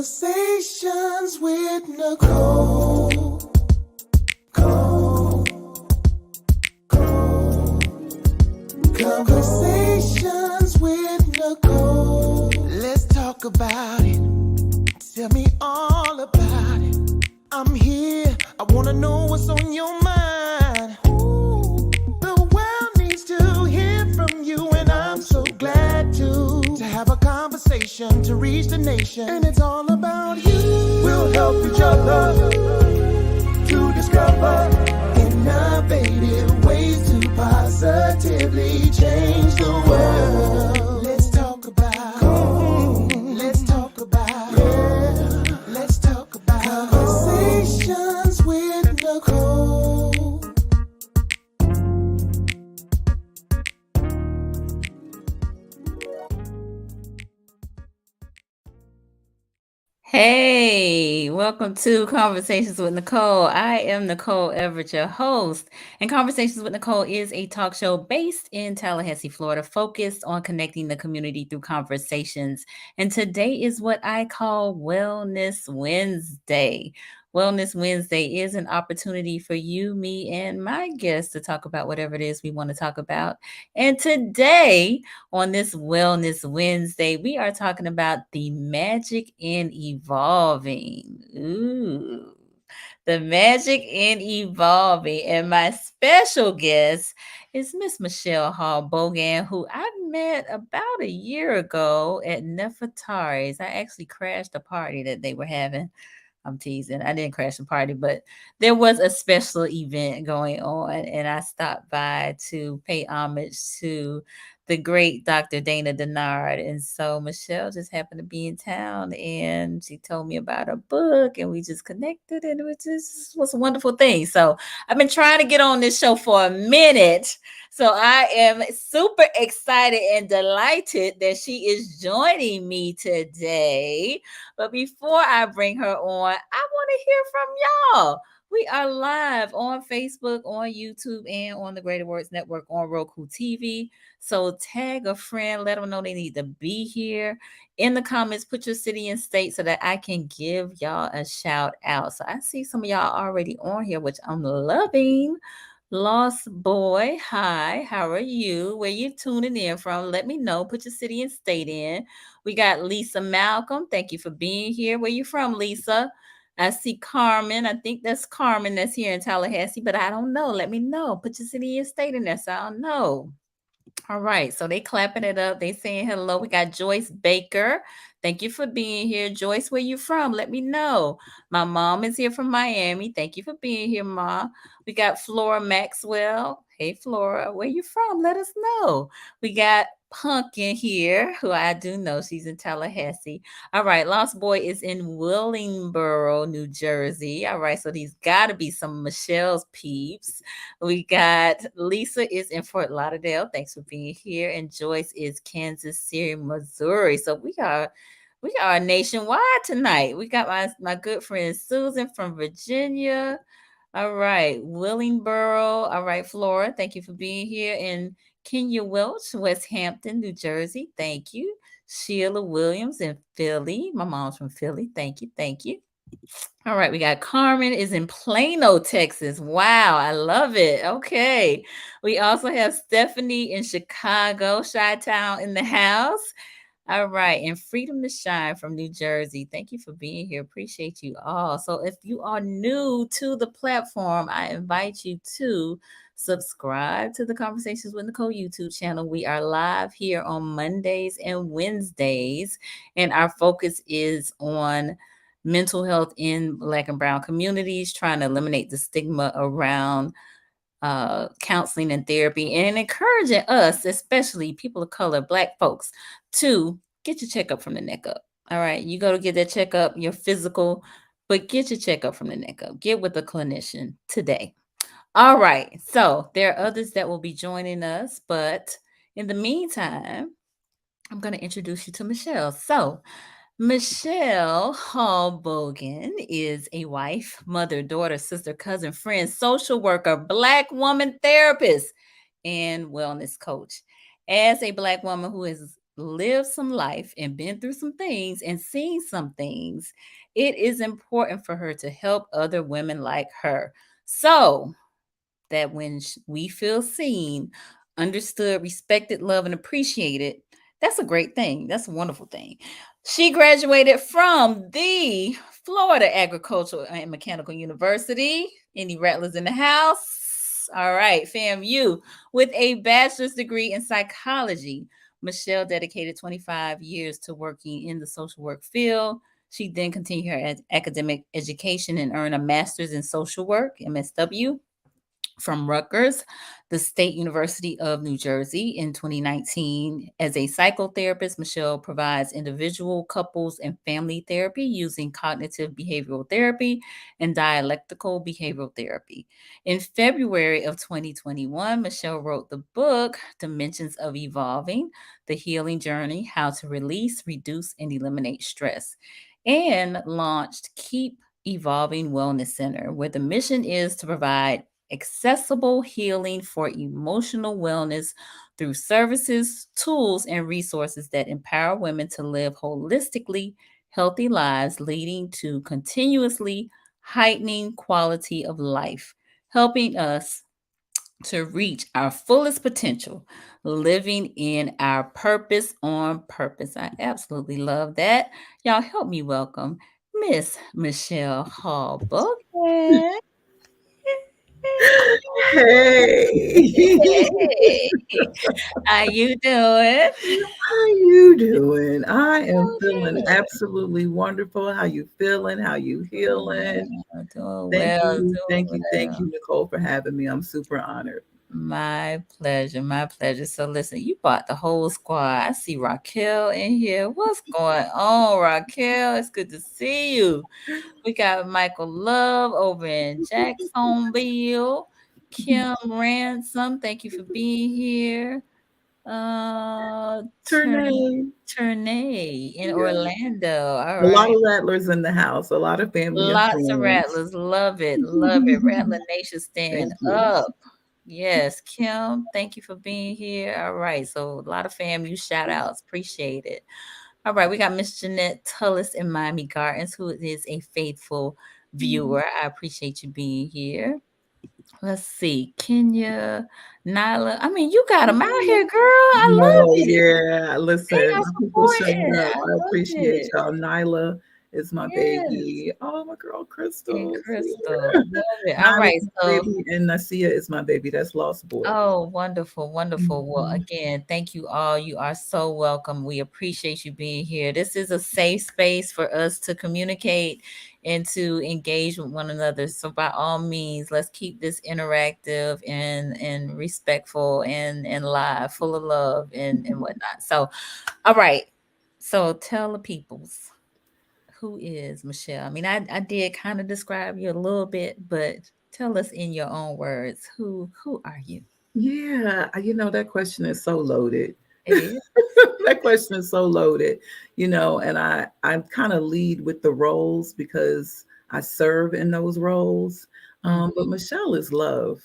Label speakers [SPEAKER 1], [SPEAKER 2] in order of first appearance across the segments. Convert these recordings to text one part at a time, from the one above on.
[SPEAKER 1] Conversations with Nicole. Conversations with Nicole. Let's talk about it. Tell me all about it. I'm here. I wanna know what's on your mind. Ooh, the world needs to hear from you, and I'm so glad to have a conversation to reach the nation. And it's all about you. We'll help each other to discover innovative ways to positively change the world. Let's talk about. Let's talk about. Yeah. Let's talk about conversations with Nicole.
[SPEAKER 2] Hey, welcome to Conversations with Nicole. I am Nicole Everett, your host. And Conversations with Nicole is a talk show based in Tallahassee, Florida, focused on connecting the community through conversations. And today is what I call Wellness Wednesday. Wellness Wednesday is an opportunity for you, me, and my guests to talk about whatever it is we want to talk about. And today, on this Wellness Wednesday, we are talking about the magic in evolving. Ooh, the magic in evolving. And my special guest is Miss Michelle Hall-Boggan, who I met about a year ago at Nefertari's. I actually crashed a party that they were having. I'm teasing. I didn't crash the party, but there was a special event going on, and I stopped by to pay homage to the great Dr. Dana Denard. And so Michelle just happened to be in town, and she told me about her book, and we just connected, and it was a wonderful thing. So I've been trying to get on this show for a minute. So I am super excited and delighted that she is joining me today. But before I bring her on, I want to hear from y'all. We are live on Facebook, on YouTube, and on the Greater Words Network on Roku TV. So tag a friend, let them know they need to be here. In the comments, put your city and state so that I can give y'all a shout out. So I see some of y'all already on here, which I'm loving. Lost Boy, hi, how are you? Where you tuning in from? Let me know. Put your city and state in. We got Lisa Malcolm. Thank you for being here. Where you from, Lisa? I see Carmen. I think that's Carmen that's here in Tallahassee, but I don't know. Let me know. Put your city and state in there so I'll know. All right, so they clapping it up. They saying hello. We got Joyce Baker. Thank you for being here. Joyce, where you from? Let me know. My mom is here from Miami. Thank you for being here, Ma. We got Flora Maxwell. Hey, Flora, where you from? Let us know. We got Pumpkin here, who I do know. She's in Tallahassee. All right, Lost Boy is in Willingboro, New Jersey. All right, so these got to be some Michelle's peeps. We got Lisa is in Fort Lauderdale. Thanks for being here. And Joyce is Kansas City, Missouri. So we are nationwide tonight. We got my good friend Susan from Virginia. All right, Willingboro. All right, Flora. Thank you for being here. And Kenya Welch, West Hampton, New Jersey. Thank you. Sheila Williams in Philly. My mom's from Philly. Thank you. Thank you. All right, we got Carmen is in Plano, Texas. Wow, I love it. Okay. We also have Stephanie in Chicago, Chi-Town in the house. All right, and Freedom to Shine from New Jersey. Thank you for being here. Appreciate you all. So if you are new to the platform, I invite you to subscribe to the Conversations with Nicole YouTube channel. We are live here on Mondays and Wednesdays, and our focus is on mental health in Black and Brown communities, trying to eliminate the stigma around counseling and therapy, and encouraging us, especially people of color, Black folks, to get your checkup from the neck up. All right, you go to get that checkup, your physical, but get your checkup from the neck up. Get with a clinician today. All right, so there are others that will be joining us, but in the meantime, I'm going to introduce you to Michelle. So, Michelle Hall-Boggan is a wife, mother, daughter, sister, cousin, friend, social worker, Black woman therapist, and wellness coach. As a Black woman who has lived some life and been through some things and seen some things, it is important for her to help other women like her. So that when we feel seen, understood, respected, loved, and appreciated, that's a great thing. That's a wonderful thing. She graduated from the Florida Agricultural and Mechanical University. Any rattlers in the house? All right, FAMU, with a bachelor's degree in psychology. Michelle dedicated 25 years to working in the social work field. She then continued her academic education and earned a master's in social work, MSW, from Rutgers, the State University of New Jersey in 2019. As a psychotherapist, Michelle provides individual, couples, and family therapy using cognitive behavioral therapy and dialectical behavioral therapy. In February of 2021, Michelle wrote the book Dimensions of Evolving: The Healing Journey: How to Release, Reduce, and Eliminate Stress, and launched Keep Evolving Wellness Center, where the mission is to provide accessible healing for emotional wellness through services, tools, and resources that empower women to live holistically healthy lives, leading to continuously heightening quality of life, helping us to reach our fullest potential, living in our purpose on purpose. I absolutely love that. Y'all help me welcome Miss Michelle Hall-Boggan.
[SPEAKER 3] Hey,
[SPEAKER 2] Hey, how you doing?
[SPEAKER 3] how you doing? I am
[SPEAKER 2] Doing
[SPEAKER 3] feeling
[SPEAKER 2] good.
[SPEAKER 3] absolutely wonderful. How you feeling? How you healing?
[SPEAKER 2] Doing
[SPEAKER 3] Thank
[SPEAKER 2] well,
[SPEAKER 3] you,
[SPEAKER 2] doing
[SPEAKER 3] thank you, thank
[SPEAKER 2] well.
[SPEAKER 3] you, Nicole, for having me. I'm super honored.
[SPEAKER 2] My pleasure, my pleasure. So listen, you bought the whole squad. I see Raquel in here. What's going on, Raquel? It's good to see you. We got Michael Love over in Jacksonville. Kim Ransom, thank you for being here. Uh,
[SPEAKER 3] Ternay.
[SPEAKER 2] Ternay in
[SPEAKER 3] Yeah.
[SPEAKER 2] Orlando. All
[SPEAKER 3] A lot
[SPEAKER 2] right.
[SPEAKER 3] of rattlers in the house, a lot of family and
[SPEAKER 2] Lots of
[SPEAKER 3] friends.
[SPEAKER 2] rattlers. Love it. Love it. Rattler Nation, stand
[SPEAKER 3] Thank you.
[SPEAKER 2] up. Yes, Kim, thank you for being here. All right. So a lot of FAMU shout outs. Appreciate it. All right. We got Miss Jeanette Tullis in Miami Gardens, who is a faithful viewer. I appreciate you being here. Let's see. Kenya, Nyla. I mean, you got them out here, girl. I love
[SPEAKER 3] No,
[SPEAKER 2] it.
[SPEAKER 3] yeah.
[SPEAKER 2] They
[SPEAKER 3] Listen,
[SPEAKER 2] are
[SPEAKER 3] my people
[SPEAKER 2] supporting.
[SPEAKER 3] showing up.
[SPEAKER 2] I
[SPEAKER 3] I
[SPEAKER 2] love
[SPEAKER 3] appreciate
[SPEAKER 2] it.
[SPEAKER 3] y'all. Nyla is my
[SPEAKER 2] Yes.
[SPEAKER 3] baby. Oh, my girl,
[SPEAKER 2] And
[SPEAKER 3] Crystal.
[SPEAKER 2] Crystal.
[SPEAKER 3] Yeah.
[SPEAKER 2] Love it. All
[SPEAKER 3] Nyla's
[SPEAKER 2] right.
[SPEAKER 3] my
[SPEAKER 2] So,
[SPEAKER 3] baby, and Nasia is my baby. That's Lost Boy.
[SPEAKER 2] oh, wonderful, wonderful. Well,
[SPEAKER 3] Mhm.
[SPEAKER 2] again, thank you all. You are so welcome. We appreciate you being here. This is a safe space for us to communicate and to engage with one another. So by all means, let's keep this interactive and respectful and live, full of love and whatnot. So, all right. So tell the peoples, who is Michelle? I mean, I did kind of describe you a little bit, but tell us in your own words, who are you?
[SPEAKER 3] Yeah, that question is so loaded.
[SPEAKER 2] It is.
[SPEAKER 3] That question is so loaded, and I kind of lead with the roles because I serve in those roles. But
[SPEAKER 2] Mhm.
[SPEAKER 3] Michelle is love.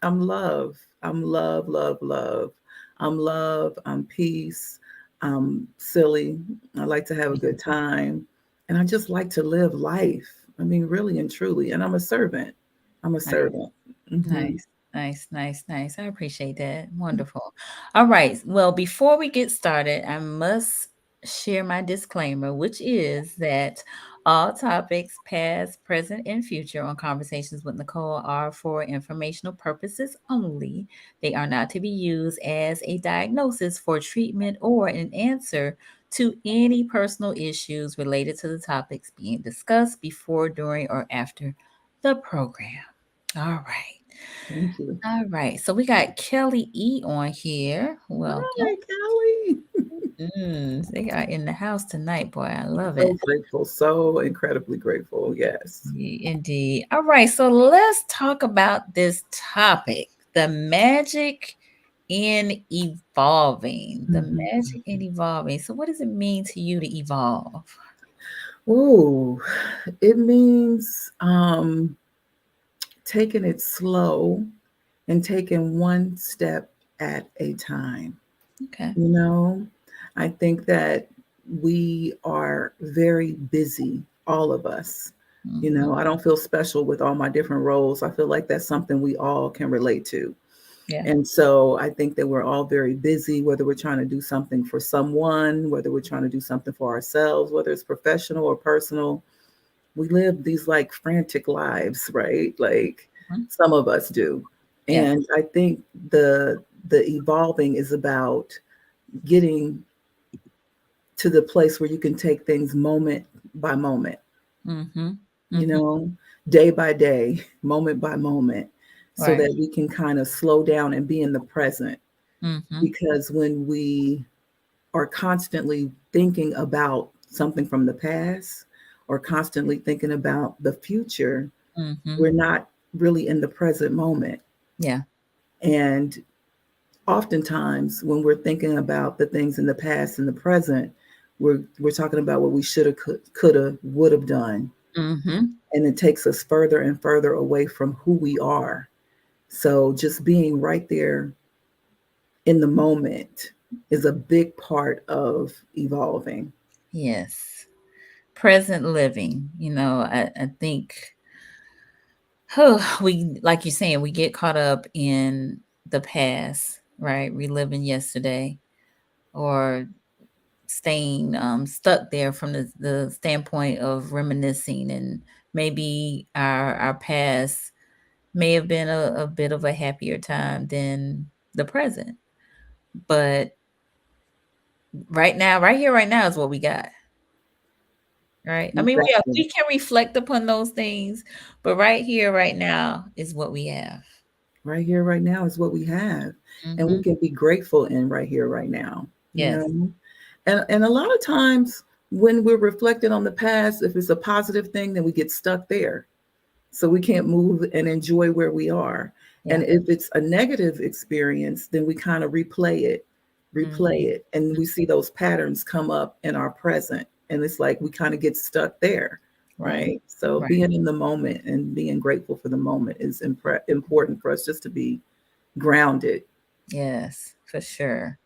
[SPEAKER 3] I'm love. I'm love, love, love. I'm love. I'm peace. I'm silly. I like to have a good time. And I just like to live life. I mean, really and truly. And I'm a servant. I'm a
[SPEAKER 2] Nice,
[SPEAKER 3] servant. Hmm.
[SPEAKER 2] nice, nice, nice, nice. I appreciate that. Wonderful. All right. Well, before we get started, I must share my disclaimer, which is that all topics, past, present, and future, on Conversations with Nicole are for informational purposes only. They are not to be used as a diagnosis for treatment or an answer to any personal issues related to the topics being discussed before, during, or after the program. All right.
[SPEAKER 3] Thank you.
[SPEAKER 2] All right. So we got Kelly E on here. Welcome.
[SPEAKER 3] Hi, Kelly.
[SPEAKER 2] They are in the house tonight, boy. I love
[SPEAKER 3] So
[SPEAKER 2] it.
[SPEAKER 3] grateful. So incredibly grateful. Yes.
[SPEAKER 2] Indeed. All right. So let's talk about this topic, the magic in evolving. The magic in evolving. So, what does it mean to you to evolve?
[SPEAKER 3] Oh, it means taking it slow and taking one step at a time.
[SPEAKER 2] Okay.
[SPEAKER 3] You know, I think that we are very busy, all of us. You
[SPEAKER 2] Mhm.
[SPEAKER 3] know, I don't feel special with all my different roles. I feel like that's something we all can relate to.
[SPEAKER 2] Yeah.
[SPEAKER 3] And so I think that we're all very busy, whether we're trying to do something for someone, whether we're trying to do something for ourselves, whether it's professional or personal. We live these like frantic lives, right? Like
[SPEAKER 2] Mhm.
[SPEAKER 3] some of us do.
[SPEAKER 2] Yeah.
[SPEAKER 3] And I think the evolving is about getting to the place where you can take things moment by moment,
[SPEAKER 2] Mhm.
[SPEAKER 3] you
[SPEAKER 2] Mhm.
[SPEAKER 3] know, day by day, moment by moment, so
[SPEAKER 2] Right.
[SPEAKER 3] that we can kind of slow down and be in the present.
[SPEAKER 2] Mhm.
[SPEAKER 3] Because when we are constantly thinking about something from the past or constantly thinking about the future,
[SPEAKER 2] Mhm.
[SPEAKER 3] we're not really in the present moment.
[SPEAKER 2] Yeah.
[SPEAKER 3] And oftentimes when we're thinking about the things in the past and the present, we're talking about what we should have, could have, would have done.
[SPEAKER 2] Mhm.
[SPEAKER 3] And it takes us further and further away from who we are. So just being right there in the moment is a big part of evolving.
[SPEAKER 2] Yes. Present living. I think oh, we like you're saying, we get caught up in the past, right? Reliving yesterday or staying stuck there from the standpoint of reminiscing, and maybe our past may have been a bit of a happier time than the present. But right now, right here, right now is what we got. Right. I mean, we
[SPEAKER 3] Exactly.
[SPEAKER 2] can reflect upon those things, but right here, right now is what we have.
[SPEAKER 3] Right here, right now is what we have. And we
[SPEAKER 2] Hmm.
[SPEAKER 3] can be grateful in right here, right now, you
[SPEAKER 2] Yes.
[SPEAKER 3] know? And a lot of times when we're reflecting on the past, if it's a positive thing, then we get stuck there. So we can't move and enjoy where we are.
[SPEAKER 2] Yeah.
[SPEAKER 3] And if it's a negative experience, then we kind of replay
[SPEAKER 2] Hmm.
[SPEAKER 3] it, and we see those patterns come up in our present. And it's like we kind of get stuck there,
[SPEAKER 2] Right.
[SPEAKER 3] right? So
[SPEAKER 2] Right.
[SPEAKER 3] being in the moment and being grateful for the moment is important for us just to be grounded.
[SPEAKER 2] Yes, for sure.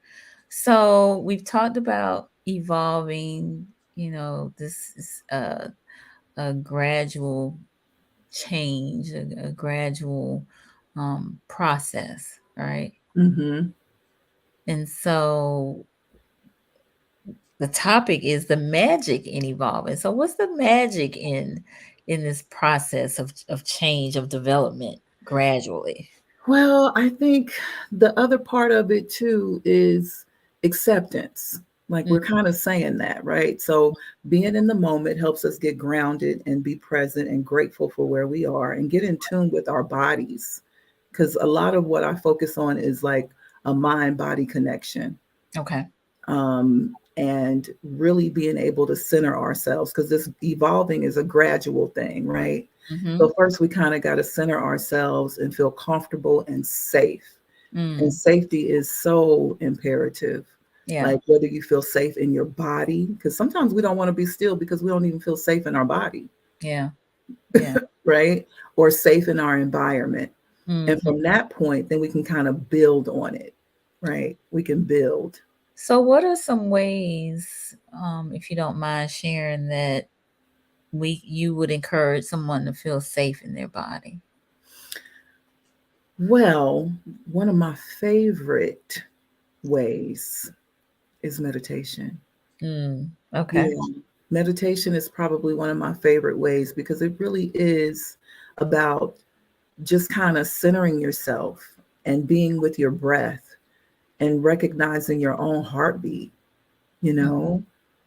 [SPEAKER 2] So we've talked about evolving. This is a gradual change, a gradual process, right?
[SPEAKER 3] Hmm.
[SPEAKER 2] And so the topic is the magic in evolving. So what's the magic in this process of change, of development gradually?
[SPEAKER 3] Well, I think the other part of it too is acceptance. Like
[SPEAKER 2] Mm.
[SPEAKER 3] we're kind of saying that, right? So being in the moment helps us get grounded and be present and grateful for where we are and get in tune with our bodies. Because a lot of what I focus on is like a mind body connection,
[SPEAKER 2] Okay.
[SPEAKER 3] and really being able to center ourselves, because this evolving is a gradual thing, right?
[SPEAKER 2] Mm-hmm.
[SPEAKER 3] So first we kind of got to center ourselves and feel comfortable and safe. And
[SPEAKER 2] Mm.
[SPEAKER 3] safety is so imperative.
[SPEAKER 2] Yeah.
[SPEAKER 3] Like whether you feel safe in your body, because sometimes we don't want to be still because we don't even feel safe in our body,
[SPEAKER 2] Yeah. Yeah.
[SPEAKER 3] right? Or safe in our environment. And
[SPEAKER 2] Hmm.
[SPEAKER 3] from that point, then we can kind of build on it, right? We can build.
[SPEAKER 2] So what are some ways, if you don't mind sharing, that we you would encourage someone to feel safe in their body?
[SPEAKER 3] Well, one of my favorite ways is meditation.
[SPEAKER 2] Mm. Okay.
[SPEAKER 3] Yeah. Meditation is probably one of my favorite ways because it really is about just kind of centering yourself and being with your breath and recognizing your own heartbeat, you know?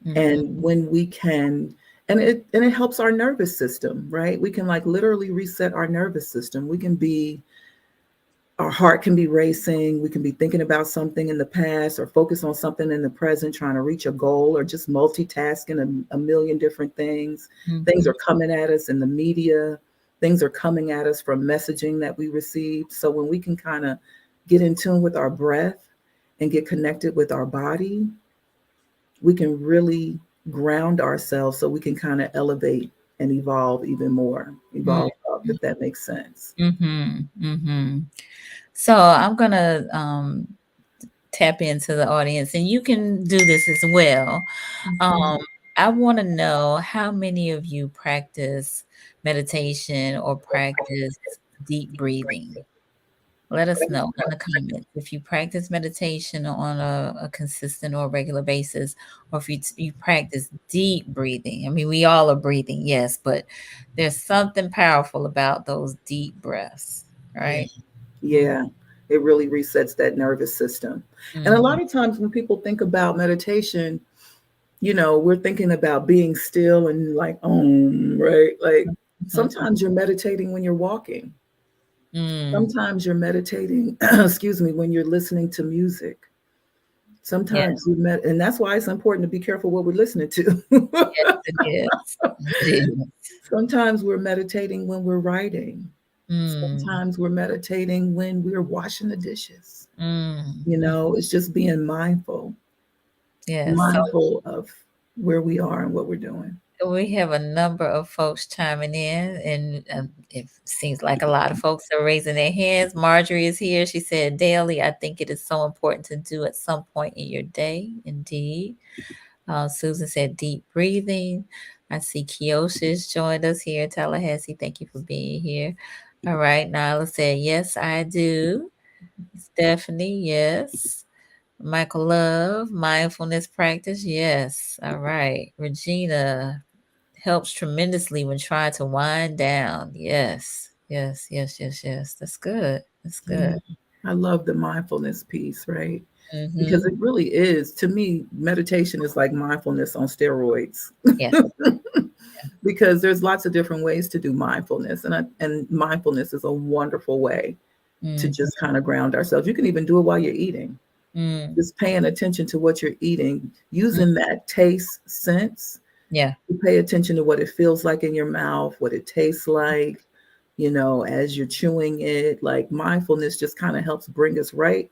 [SPEAKER 2] Mm-hmm.
[SPEAKER 3] And when we can, and it helps our nervous system, right? We can like literally reset our nervous system. We can be Our heart can be racing. We can be thinking about something in the past or focus on something in the present, trying to reach a goal or just multitasking a million different things. Things
[SPEAKER 2] Mm-hmm.
[SPEAKER 3] are coming at us in the media. Things are coming at us from messaging that we received. So when we can kind of get in tune with our breath and get connected with our body, we can really ground ourselves so we can kind of elevate and evolve even more. Evolve up, if that makes sense.
[SPEAKER 2] Mm-hmm. Mm-hmm. So I'm gonna tap into the audience, and you can do this as well.
[SPEAKER 3] Mhm.
[SPEAKER 2] Um, I want to know how many of you practice meditation or practice deep breathing. Let us know in the comments if you practice meditation on a consistent or regular basis, or if you practice deep breathing. I mean, we all are breathing, yes, but there's something powerful about those deep breaths,
[SPEAKER 3] Yeah.
[SPEAKER 2] right?
[SPEAKER 3] Yeah. It really resets that nervous system. And a
[SPEAKER 2] Mhm,
[SPEAKER 3] lot of times when people think about meditation, we're thinking about being still and like, right? Like
[SPEAKER 2] mhm,
[SPEAKER 3] sometimes you're meditating when you're walking.
[SPEAKER 2] mm.
[SPEAKER 3] Sometimes you're meditating, excuse me, when you're listening to music.
[SPEAKER 2] Yeah,
[SPEAKER 3] Sometimes and that's why it's important to be careful what we're listening to.
[SPEAKER 2] yes, it is. It is.
[SPEAKER 3] Sometimes we're meditating when we're writing.
[SPEAKER 2] Mm,
[SPEAKER 3] Sometimes we're meditating when we're washing the dishes.
[SPEAKER 2] mm.
[SPEAKER 3] It's just being mindful,
[SPEAKER 2] Yes.
[SPEAKER 3] mindful of where we are and what we're doing.
[SPEAKER 2] So we have a number of folks chiming in, and it seems like a lot of folks are raising their hands. Marjorie is here. She said, daily, I think it is so important to do at some point in your day. Indeed. Susan said, deep breathing. I see Kiosha's joined us here. Tallahassee, thank you for being here. All right. Nyla said, yes, I do. Stephanie, yes. Michael Love, mindfulness practice. Yes. All right. Regina helps tremendously when trying to wind down. Yes. Yes. Yes. Yes. Yes. That's good. That's
[SPEAKER 3] Yeah,
[SPEAKER 2] good.
[SPEAKER 3] I love the mindfulness piece, right? Because
[SPEAKER 2] Mm-hmm.
[SPEAKER 3] it really is, to me, meditation is like mindfulness on steroids.
[SPEAKER 2] Yes.
[SPEAKER 3] Because there's lots of different ways to do mindfulness, and mindfulness is a wonderful way to
[SPEAKER 2] Mm-hmm.
[SPEAKER 3] just kind of ground ourselves. You can even do it while you're eating,
[SPEAKER 2] Mm,
[SPEAKER 3] just paying attention to what you're eating,
[SPEAKER 2] mm.
[SPEAKER 3] using that taste sense.
[SPEAKER 2] Yeah.
[SPEAKER 3] You pay attention to what it feels like in your mouth, what it tastes like, as you're chewing it. Like mindfulness just kind of helps bring us right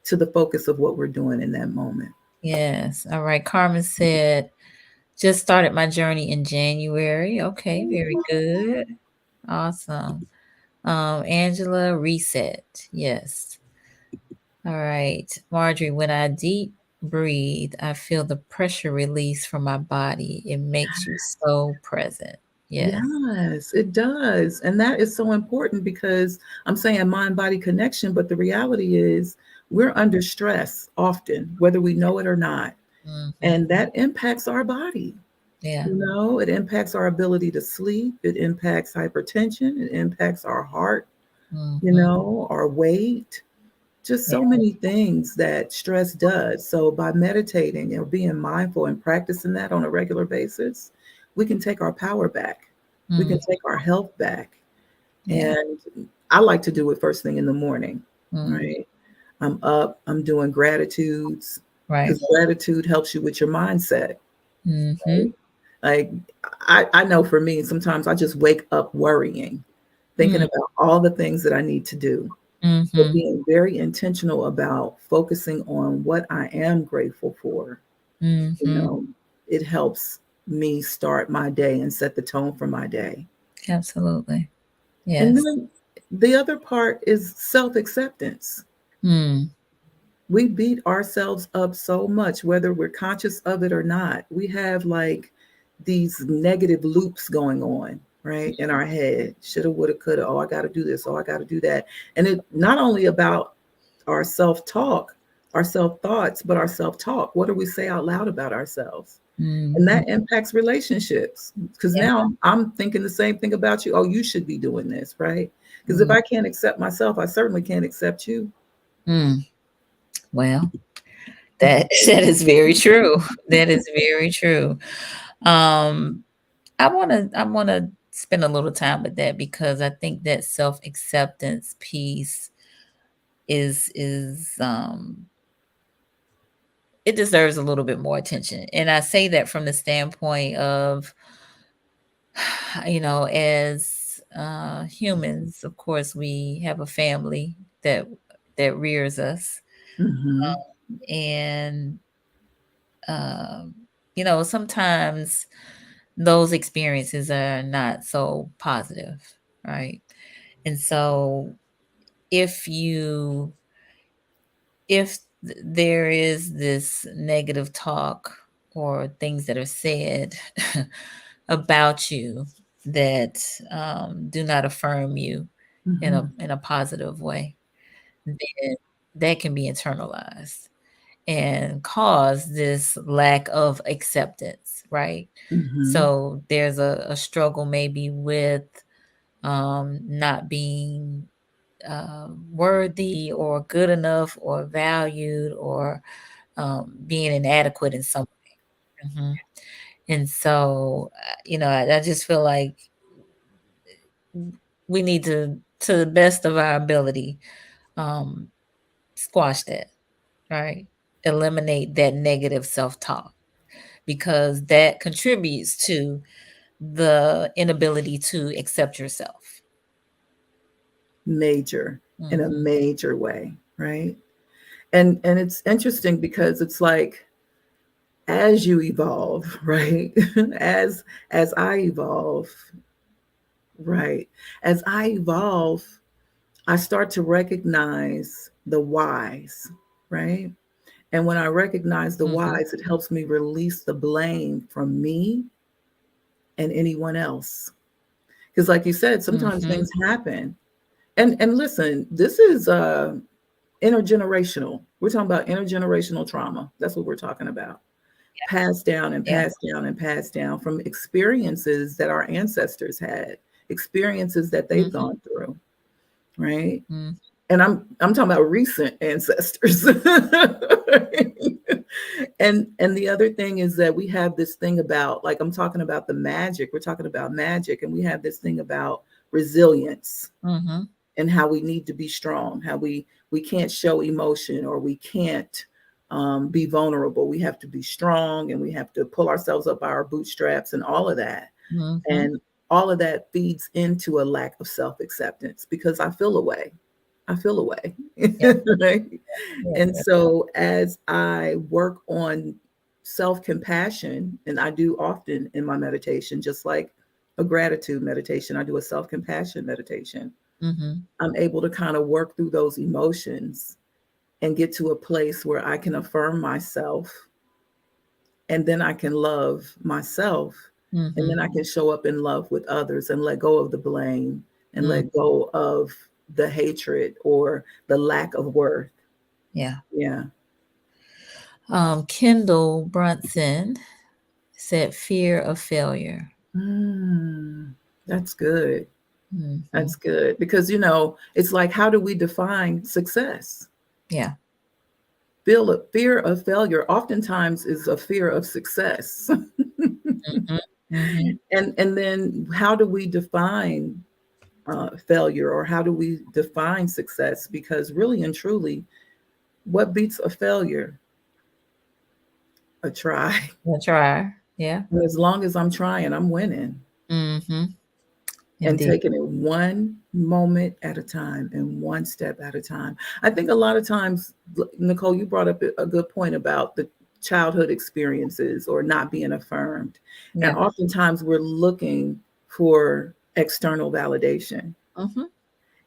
[SPEAKER 3] to the focus of what we're doing in that moment.
[SPEAKER 2] Yes. All right. Carmen said, just started my journey in January. Okay. Very good. Awesome. Angela, reset. Yes. All right. Marjorie, when I deep breathe, I feel the pressure release from my body. It makes you so present. Yes.
[SPEAKER 3] Yes, it does. And that is so important because I'm saying mind body connection, but the reality is we're under stress often, whether we know it or not.
[SPEAKER 2] Hmm.
[SPEAKER 3] And that impacts our body.
[SPEAKER 2] Yeah.
[SPEAKER 3] It impacts our ability to sleep, it impacts hypertension, it impacts our heart,
[SPEAKER 2] Hmm.
[SPEAKER 3] our weight, just
[SPEAKER 2] Yeah.
[SPEAKER 3] so many things that stress does. So by meditating or being mindful and practicing that on a regular basis, we can take our power back. We can
[SPEAKER 2] Mm,
[SPEAKER 3] take our health back.
[SPEAKER 2] yeah.
[SPEAKER 3] And I like to do it first thing in the morning,
[SPEAKER 2] Mm,
[SPEAKER 3] right? I'm up, I'm doing gratitudes
[SPEAKER 2] right.
[SPEAKER 3] because gratitude helps you with your mindset,
[SPEAKER 2] Hmm.
[SPEAKER 3] right? Like I know for me, sometimes I just wake up worrying, thinking
[SPEAKER 2] Mm,
[SPEAKER 3] about all the things that I need to do, but
[SPEAKER 2] hmm.
[SPEAKER 3] being very intentional about focusing on what I am grateful for, you
[SPEAKER 2] Hmm.
[SPEAKER 3] know, it helps me start my day and set the tone for my day.
[SPEAKER 2] Absolutely.
[SPEAKER 3] And
[SPEAKER 2] Yes.
[SPEAKER 3] then the other part is self acceptance.
[SPEAKER 2] Mm,
[SPEAKER 3] We beat ourselves up so much, whether we're conscious of it or not. We have like these negative loops going on, right, in our head. Shoulda, woulda, coulda. Oh, I got to do this. Oh, I got to do that. And it not only about our self talk, our self thoughts, but our self talk. What do we say out loud about ourselves? And
[SPEAKER 2] hmm.
[SPEAKER 3] that impacts relationships because
[SPEAKER 2] Yeah.
[SPEAKER 3] now I'm thinking the same thing about you. Oh, you should be doing this, right? Because if
[SPEAKER 2] Mm,
[SPEAKER 3] I can't accept myself, I certainly can't accept you.
[SPEAKER 2] mm. Well, that that is very true. That is very true. Um, I wanna spend a little time with that because I think that self-acceptance piece is it deserves a little bit more attention. And I say that from the standpoint of, as humans, of course, we have a family that rears us,
[SPEAKER 3] Hmm.
[SPEAKER 2] and um, sometimes those experiences are not so positive, right? And so if you if there is this negative talk or things that are said about you that do not affirm you
[SPEAKER 3] Mhm.
[SPEAKER 2] in a positive way, then that can be internalized and cause this lack of acceptance, right?
[SPEAKER 3] Mhm.
[SPEAKER 2] So there's a struggle maybe with not being worthy or good enough or valued or being inadequate in some way. And so, I just feel like we need to the best of our ability, um, squash that, right? Eliminate that negative self talk because that contributes to the inability to accept yourself.
[SPEAKER 3] Major, in a
[SPEAKER 2] Hmm.
[SPEAKER 3] major way, right? And it's interesting because it's like as you evolve, right? as as I evolve, right? As I evolve, I start to recognize the whys, right? And when I recognize the
[SPEAKER 2] Hmm.
[SPEAKER 3] whys, it helps me release the blame from me and anyone else. Because like you said, sometimes
[SPEAKER 2] Hmm.
[SPEAKER 3] things happen. And listen, this is intergenerational. We're talking about intergenerational trauma. That's what we're talking about. Passed down and
[SPEAKER 2] Yeah.
[SPEAKER 3] passed down and passed down from experiences that our ancestors had, experiences that they've
[SPEAKER 2] Hmm.
[SPEAKER 3] gone through, right?
[SPEAKER 2] Hmm.
[SPEAKER 3] And I'm talking about recent ancestors. And the other thing is that we have this thing about, like, I'm talking about the magic. We're talking about magic, and we have this thing about resilience
[SPEAKER 2] Hmm.
[SPEAKER 3] and how we need to be strong, how we can't show emotion, or we can't be vulnerable. We have to be strong, and we have to pull ourselves up by our bootstraps and all of that.
[SPEAKER 2] Hmm.
[SPEAKER 3] And all of that feeds into a lack of self-acceptance because I feel away. I feel away.
[SPEAKER 2] Yeah.
[SPEAKER 3] Right?
[SPEAKER 2] Yeah.
[SPEAKER 3] And
[SPEAKER 2] Yeah.
[SPEAKER 3] so as I work on self-compassion, and I do often in my meditation, just like a gratitude meditation, I do a self-compassion meditation.
[SPEAKER 2] Hmm.
[SPEAKER 3] I'm able to kind of work through those emotions and get to a place where I can affirm myself, and then I can love myself, and then
[SPEAKER 2] Hmm.
[SPEAKER 3] I can show up in love with others and let go of the blame and
[SPEAKER 2] Hmm.
[SPEAKER 3] let go of the hatred or the lack of worth.
[SPEAKER 2] Yeah.
[SPEAKER 3] Yeah.
[SPEAKER 2] Kendall Brunson said fear of failure.
[SPEAKER 3] Mm, that's good.
[SPEAKER 2] Hmm.
[SPEAKER 3] That's good because it's like, how do we define success?
[SPEAKER 2] Yeah.
[SPEAKER 3] Fear of failure oftentimes is a fear of success.
[SPEAKER 2] Hmm. Hmm.
[SPEAKER 3] And then how do we define failure, or how do we define success? Because really and truly, what beats a failure? A try.
[SPEAKER 2] We'll try. Yeah.
[SPEAKER 3] And as long as I'm trying, I'm winning,
[SPEAKER 2] Hmm.
[SPEAKER 3] and
[SPEAKER 2] Indeed.
[SPEAKER 3] taking it one moment at a time and one step at a time. I think a lot of times, Nicole, you brought up a good point about the childhood experiences or not being affirmed. And
[SPEAKER 2] Yeah.
[SPEAKER 3] oftentimes we're looking for external validation.
[SPEAKER 2] Hmm.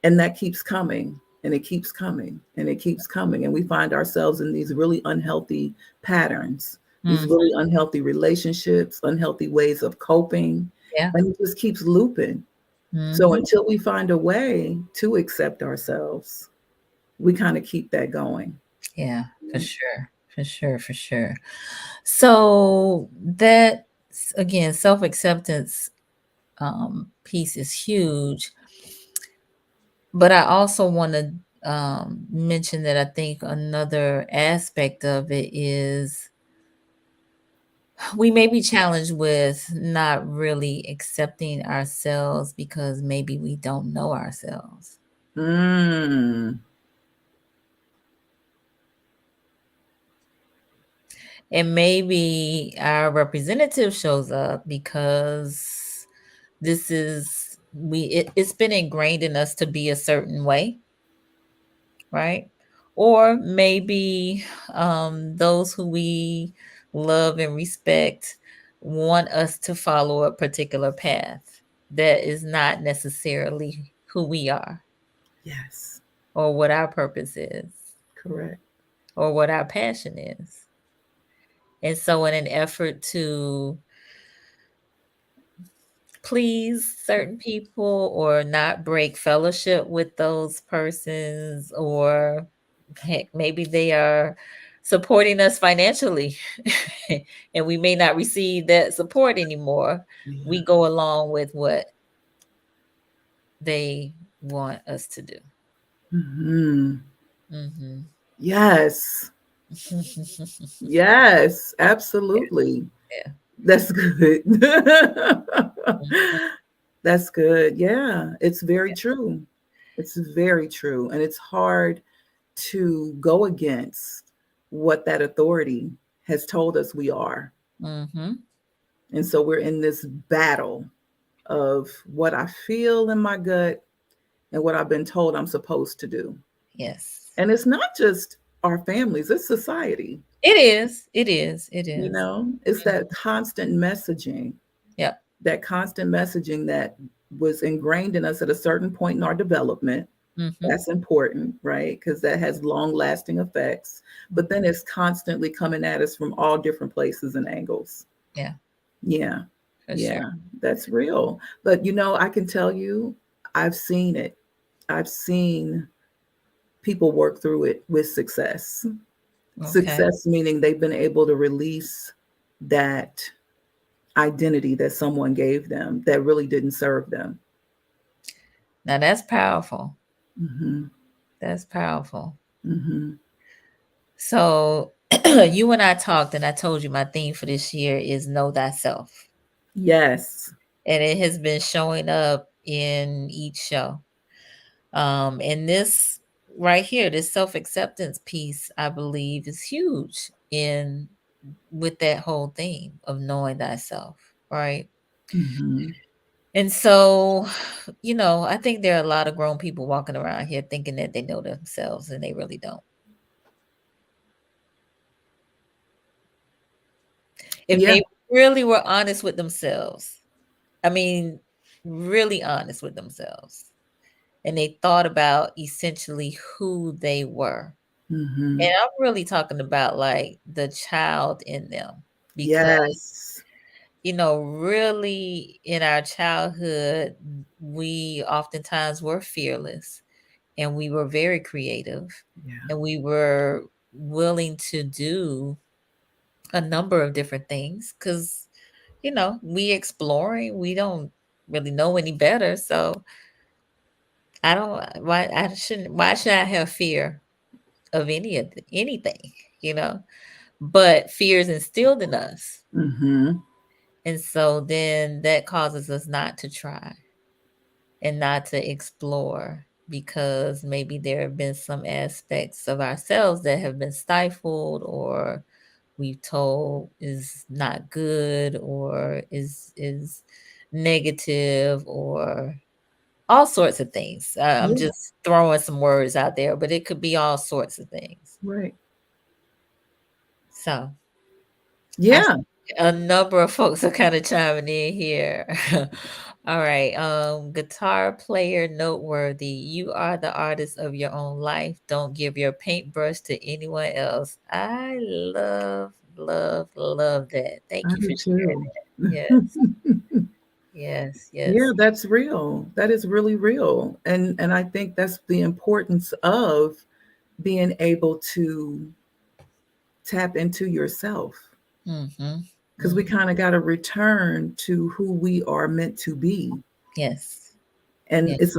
[SPEAKER 3] And that keeps coming, and it keeps coming, and it keeps coming. And we find ourselves in these really unhealthy patterns, these
[SPEAKER 2] Hmm.
[SPEAKER 3] really unhealthy relationships, unhealthy ways of coping.
[SPEAKER 2] Yeah.
[SPEAKER 3] And it just keeps looping. So
[SPEAKER 2] Hmm.
[SPEAKER 3] until we find a way to accept ourselves, we kind of keep that going.
[SPEAKER 2] Yeah, for sure. For sure. For sure. So that again, self-acceptance piece is huge. But I also want to mention that I think another aspect of it is we may be challenged with not really accepting ourselves because maybe we don't know ourselves.
[SPEAKER 3] Mm,
[SPEAKER 2] And maybe our representative shows up because this is it's been ingrained in us to be a certain way, right? Or maybe those who we love and respect want us to follow a particular path that is not necessarily who we are
[SPEAKER 3] yes,
[SPEAKER 2] or what our purpose is.
[SPEAKER 3] correct.
[SPEAKER 2] or what our passion is. And so, in an effort to please certain people or not break fellowship with those persons, or heck, maybe they are supporting us financially and we may not receive that support anymore,
[SPEAKER 3] Yeah.
[SPEAKER 2] we go along with what they want us to do.
[SPEAKER 3] Hmm.
[SPEAKER 2] Hmm.
[SPEAKER 3] Yes. Yes, absolutely.
[SPEAKER 2] Yeah.
[SPEAKER 3] That's good.
[SPEAKER 2] Mhm.
[SPEAKER 3] That's good. Yeah, it's very true. It's very true. And it's hard to go against what that authority has told us we are.
[SPEAKER 2] Mhm.
[SPEAKER 3] And so we're in this battle of what I feel in my gut and what I've been told I'm supposed to do.
[SPEAKER 2] Yes.
[SPEAKER 3] And it's not just our families, it's society.
[SPEAKER 2] It is. It is. It
[SPEAKER 3] You
[SPEAKER 2] is.
[SPEAKER 3] know, it's that constant messaging,
[SPEAKER 2] Yep.
[SPEAKER 3] that was ingrained in us at a certain point in our development.
[SPEAKER 2] Mhm.
[SPEAKER 3] That's important, right? Because that has long lasting effects. But then it's constantly coming at us from all different places and angles.
[SPEAKER 2] Yeah,
[SPEAKER 3] Yeah.
[SPEAKER 2] for sure.
[SPEAKER 3] Yeah. That's real. But, I can tell you, I've seen it. I've seen people work through it with success.
[SPEAKER 2] Okay.
[SPEAKER 3] Success meaning they've been able to release that identity that someone gave them that really didn't serve them.
[SPEAKER 2] Now that's powerful.
[SPEAKER 3] Hmm.
[SPEAKER 2] That's powerful.
[SPEAKER 3] Hmm.
[SPEAKER 2] So you and I talked, and I told you my theme for this year is know thyself.
[SPEAKER 3] Yes.
[SPEAKER 2] And it has been showing up in each show. And this right here, this self-acceptance piece, I believe, is huge in with that whole theme of knowing thyself, right?
[SPEAKER 3] Hmm.
[SPEAKER 2] And so, I think there are a lot of grown people walking around here thinking that they know themselves and they really don't. If
[SPEAKER 3] Yeah.
[SPEAKER 2] they really were honest with themselves, I mean, really honest with themselves, and they thought about essentially who they were.
[SPEAKER 3] Hmm.
[SPEAKER 2] And I'm really talking about like the child in them because,
[SPEAKER 3] Yes.
[SPEAKER 2] really in our childhood, we oftentimes were fearless and we were very creative
[SPEAKER 3] Yeah.
[SPEAKER 2] and we were willing to do a number of different things because we exploring, we don't really know any better. So I don't why should I have fear of anything, you know? But fear is instilled in us.
[SPEAKER 3] Hmm.
[SPEAKER 2] And so then that causes us not to try and not to explore because maybe there have been some aspects of ourselves that have been stifled or we've told is not good or is negative or all sorts of things. I'm
[SPEAKER 3] Yeah.
[SPEAKER 2] just throwing some words out there, but it could be all sorts of things.
[SPEAKER 3] Right.
[SPEAKER 2] So I
[SPEAKER 3] Yeah.
[SPEAKER 2] see a number of folks are kind of chiming in here. All right. Guitar player noteworthy. You are the artist of your own life. Don't give your paintbrush to anyone else. I love, love, love that. Thank
[SPEAKER 3] I
[SPEAKER 2] you
[SPEAKER 3] do
[SPEAKER 2] for sharing
[SPEAKER 3] too.
[SPEAKER 2] that. Yes, yes,
[SPEAKER 3] Yeah,
[SPEAKER 2] yes.
[SPEAKER 3] that's real. That is really real. And I think that's the importance of being able to tap into yourself,
[SPEAKER 2] Mm-hmm.
[SPEAKER 3] because we
[SPEAKER 2] Mm-hmm.
[SPEAKER 3] kind of got to return to who we are meant to be.
[SPEAKER 2] Yes.
[SPEAKER 3] And
[SPEAKER 2] Yeah.
[SPEAKER 3] it's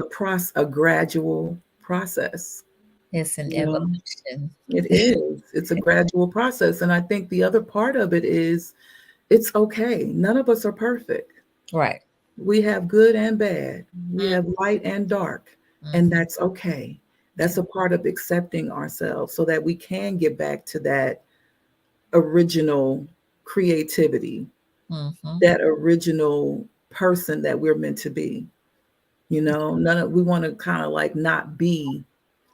[SPEAKER 3] a gradual process.
[SPEAKER 2] It's an
[SPEAKER 3] You know,
[SPEAKER 2] evolution.
[SPEAKER 3] it is. It's a gradual process. And I think the other part of it is it's okay. None of us are perfect.
[SPEAKER 2] Right.
[SPEAKER 3] We have good and bad. We have light and dark, and
[SPEAKER 2] Mm-hmm.
[SPEAKER 3] that's okay.
[SPEAKER 2] Yeah.
[SPEAKER 3] That's a part of accepting ourselves so that we can get back to that original creativity,
[SPEAKER 2] Mm-hmm.
[SPEAKER 3] that original person that we're meant to be. We want to kind of like not be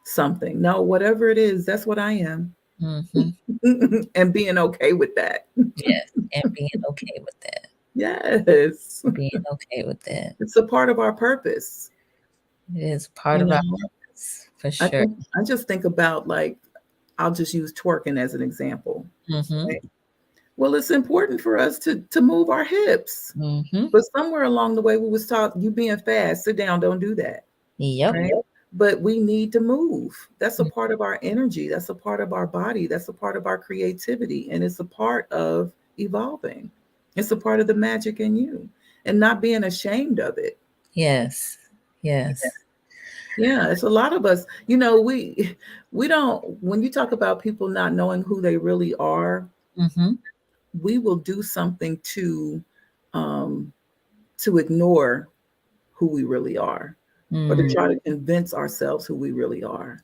[SPEAKER 3] something. No, whatever it is, that's what I am.
[SPEAKER 2] Mm-hmm.
[SPEAKER 3] And being okay with that.
[SPEAKER 2] Yes. And being okay with that.
[SPEAKER 3] Yes.
[SPEAKER 2] Being okay with that.
[SPEAKER 3] It's a part of our purpose.
[SPEAKER 2] It is part
[SPEAKER 3] You
[SPEAKER 2] of our
[SPEAKER 3] know,
[SPEAKER 2] purpose for
[SPEAKER 3] I
[SPEAKER 2] sure.
[SPEAKER 3] think I just think about like I'll just use twerking as an example.
[SPEAKER 2] Mm-hmm.
[SPEAKER 3] Right? Well, it's important for us to move our hips.
[SPEAKER 2] Mm-hmm.
[SPEAKER 3] But somewhere along the way, we was taught, you being fast, sit down, don't do that.
[SPEAKER 2] Yep.
[SPEAKER 3] Right? But we need to move. That's a part of our energy. That's a part of our body. That's a part of our creativity. And it's a part of evolving. It's a part of the magic in you and not being ashamed of it.
[SPEAKER 2] Yes. Yes.
[SPEAKER 3] Yeah, it's a lot of us. We don't, when you talk about people not knowing who they really are,
[SPEAKER 2] Mm-hmm.
[SPEAKER 3] we will do something um to ignore who we really are, or to try to convince ourselves who we really are.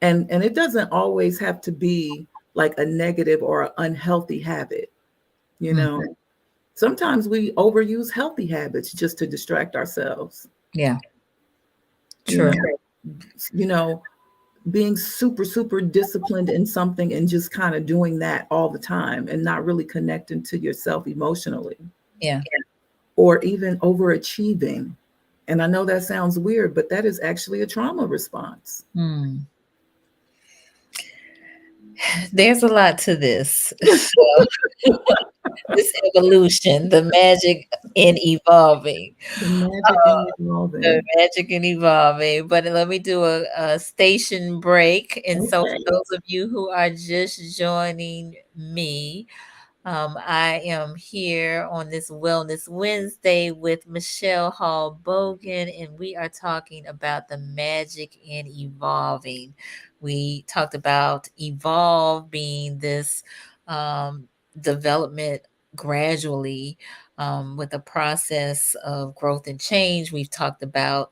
[SPEAKER 3] And it doesn't always have to be like a negative or an unhealthy habit, you
[SPEAKER 2] Mm.
[SPEAKER 3] know. Sometimes we overuse healthy habits just to distract ourselves,
[SPEAKER 2] Yeah.
[SPEAKER 3] you
[SPEAKER 2] True.
[SPEAKER 3] know. You know, being super super disciplined in something and just kind of doing that all the time and not really connecting to yourself emotionally,
[SPEAKER 2] Yeah.
[SPEAKER 3] or even overachieving. And I know that sounds weird, but that is actually a trauma response.
[SPEAKER 2] Mm. There's a lot to this. This evolution, the magic in evolving.
[SPEAKER 3] The magic in
[SPEAKER 2] The
[SPEAKER 3] evolving.
[SPEAKER 2] magic in evolving. But let me do a station break. And so,
[SPEAKER 3] Okay.
[SPEAKER 2] for those of you who are just joining me, I am here on this Wellness Wednesday with Michelle Hall-Boggan, and we are talking about the magic in evolving. We talked about evolve being this development gradually, with a process of growth and change. We've talked about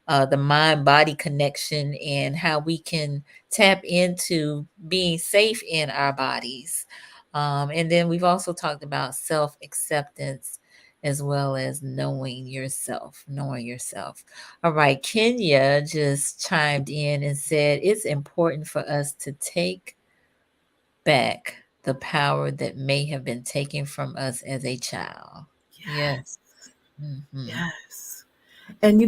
[SPEAKER 2] the mind body connection and how we can tap into being safe in our bodies. And then we've also talked about self acceptance as well as knowing yourself, knowing yourself. All right. Kenya just chimed in and said it's important for us to take back the power that may have been taken from us as a child.
[SPEAKER 3] Yes.
[SPEAKER 2] Yes. Hmm.
[SPEAKER 3] Yes. And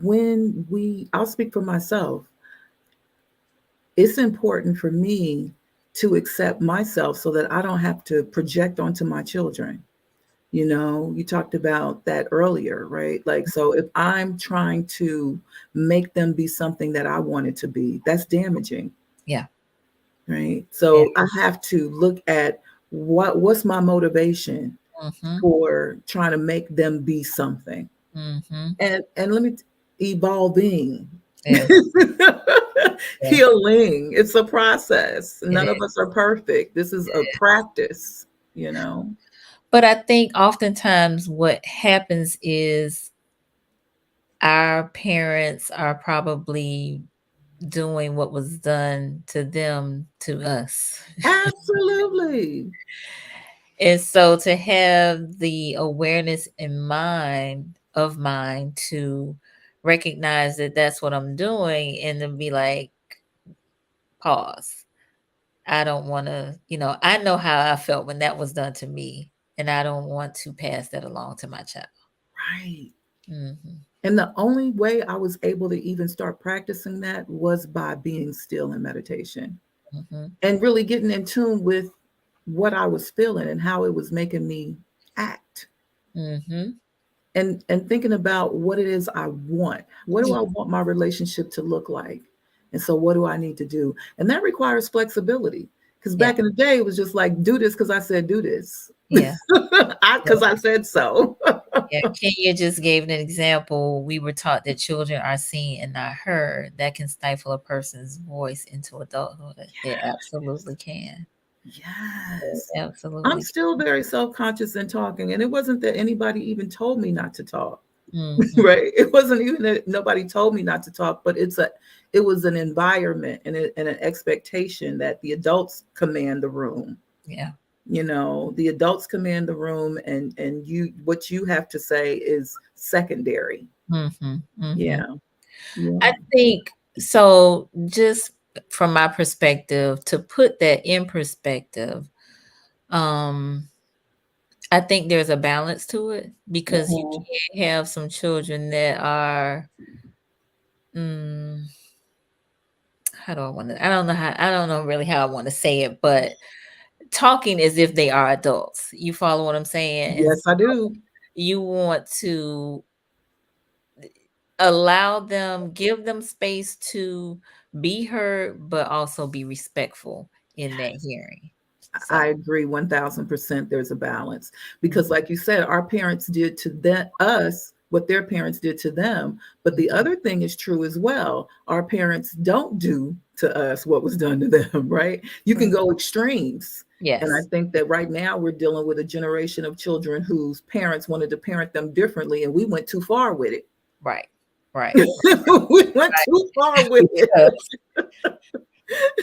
[SPEAKER 3] when I'll speak for myself, it's important for me to accept myself so that I don't have to project onto my children. You talked about that earlier, right? Like, so if I'm trying to make them be something that I wanted to be, that's damaging,
[SPEAKER 2] Yeah.
[SPEAKER 3] right?
[SPEAKER 2] Yeah.
[SPEAKER 3] So I have to look at what's my motivation
[SPEAKER 2] Hmm.
[SPEAKER 3] for trying to make them be something.
[SPEAKER 2] Hmm.
[SPEAKER 3] And let me evolving.
[SPEAKER 2] Yes. Yes.
[SPEAKER 3] Healing. It's a process.
[SPEAKER 2] It
[SPEAKER 3] None of
[SPEAKER 2] is.
[SPEAKER 3] us are perfect. This is a practice, you know.
[SPEAKER 2] But I think oftentimes what happens is our parents are probably doing what was done to them to us.
[SPEAKER 3] Absolutely.
[SPEAKER 2] And so to have the awareness in mind of mine to recognize that that's what I'm doing and then be like, pause. I don't want to, I know how I felt when that was done to me, and I don't want to pass that along to my child.
[SPEAKER 3] Right.
[SPEAKER 2] Hmm.
[SPEAKER 3] And the only way I was able to even start practicing that was by being still in meditation
[SPEAKER 2] Hmm.
[SPEAKER 3] and really getting in tune with what I was feeling and how it was making me act.
[SPEAKER 2] Hmm.
[SPEAKER 3] And thinking about what it is I want. What do I want my relationship to look like? And so what do I need to do? And that requires flexibility. Because
[SPEAKER 2] Yeah.
[SPEAKER 3] back in the day, it was just like, do this because I said do this.
[SPEAKER 2] Yeah.
[SPEAKER 3] Because I said so.
[SPEAKER 2] Yeah. Kenya just gave an example. We were taught that children are seen and not heard. That can stifle a person's voice into adulthood. It absolutely can. It
[SPEAKER 3] Yes. I'm
[SPEAKER 2] absolutely
[SPEAKER 3] still very self-conscious in talking. And it wasn't that anybody even told me not to talk.
[SPEAKER 2] can. Hmm.
[SPEAKER 3] Right. It wasn't even that nobody told me not to talk, but it was an environment and an expectation that the adults command the room.
[SPEAKER 2] Yeah.
[SPEAKER 3] The adults command the room, and what you have to say is secondary.
[SPEAKER 2] Hmm. Hmm.
[SPEAKER 3] Yeah. Yeah.
[SPEAKER 2] I think so. Just from my perspective, to put that in perspective, um, I think there's a balance to it because you
[SPEAKER 3] Mhm.
[SPEAKER 2] can have some children that are, mm, how do I want to, I don't know really how I want to say it, but talking as if they are adults. You follow what I'm saying? And
[SPEAKER 3] Yes, I do.
[SPEAKER 2] you want to allow them, give them space to be heard, but also be respectful in that hearing.
[SPEAKER 3] I
[SPEAKER 2] So,
[SPEAKER 3] agree 1000%. There's a balance
[SPEAKER 2] mhm,
[SPEAKER 3] because, like you said, our parents did to us what their parents did to them. But the
[SPEAKER 2] mhm,
[SPEAKER 3] other thing is true as well. Our parents don't do to us what was done to them, right? You can
[SPEAKER 2] mhm.
[SPEAKER 3] go extremes. And I
[SPEAKER 2] Yes,
[SPEAKER 3] think that right now we're dealing with a generation of children whose parents wanted to parent them differently, and we went too far with it.
[SPEAKER 2] right, right,
[SPEAKER 3] We went too far with it.
[SPEAKER 2] yes.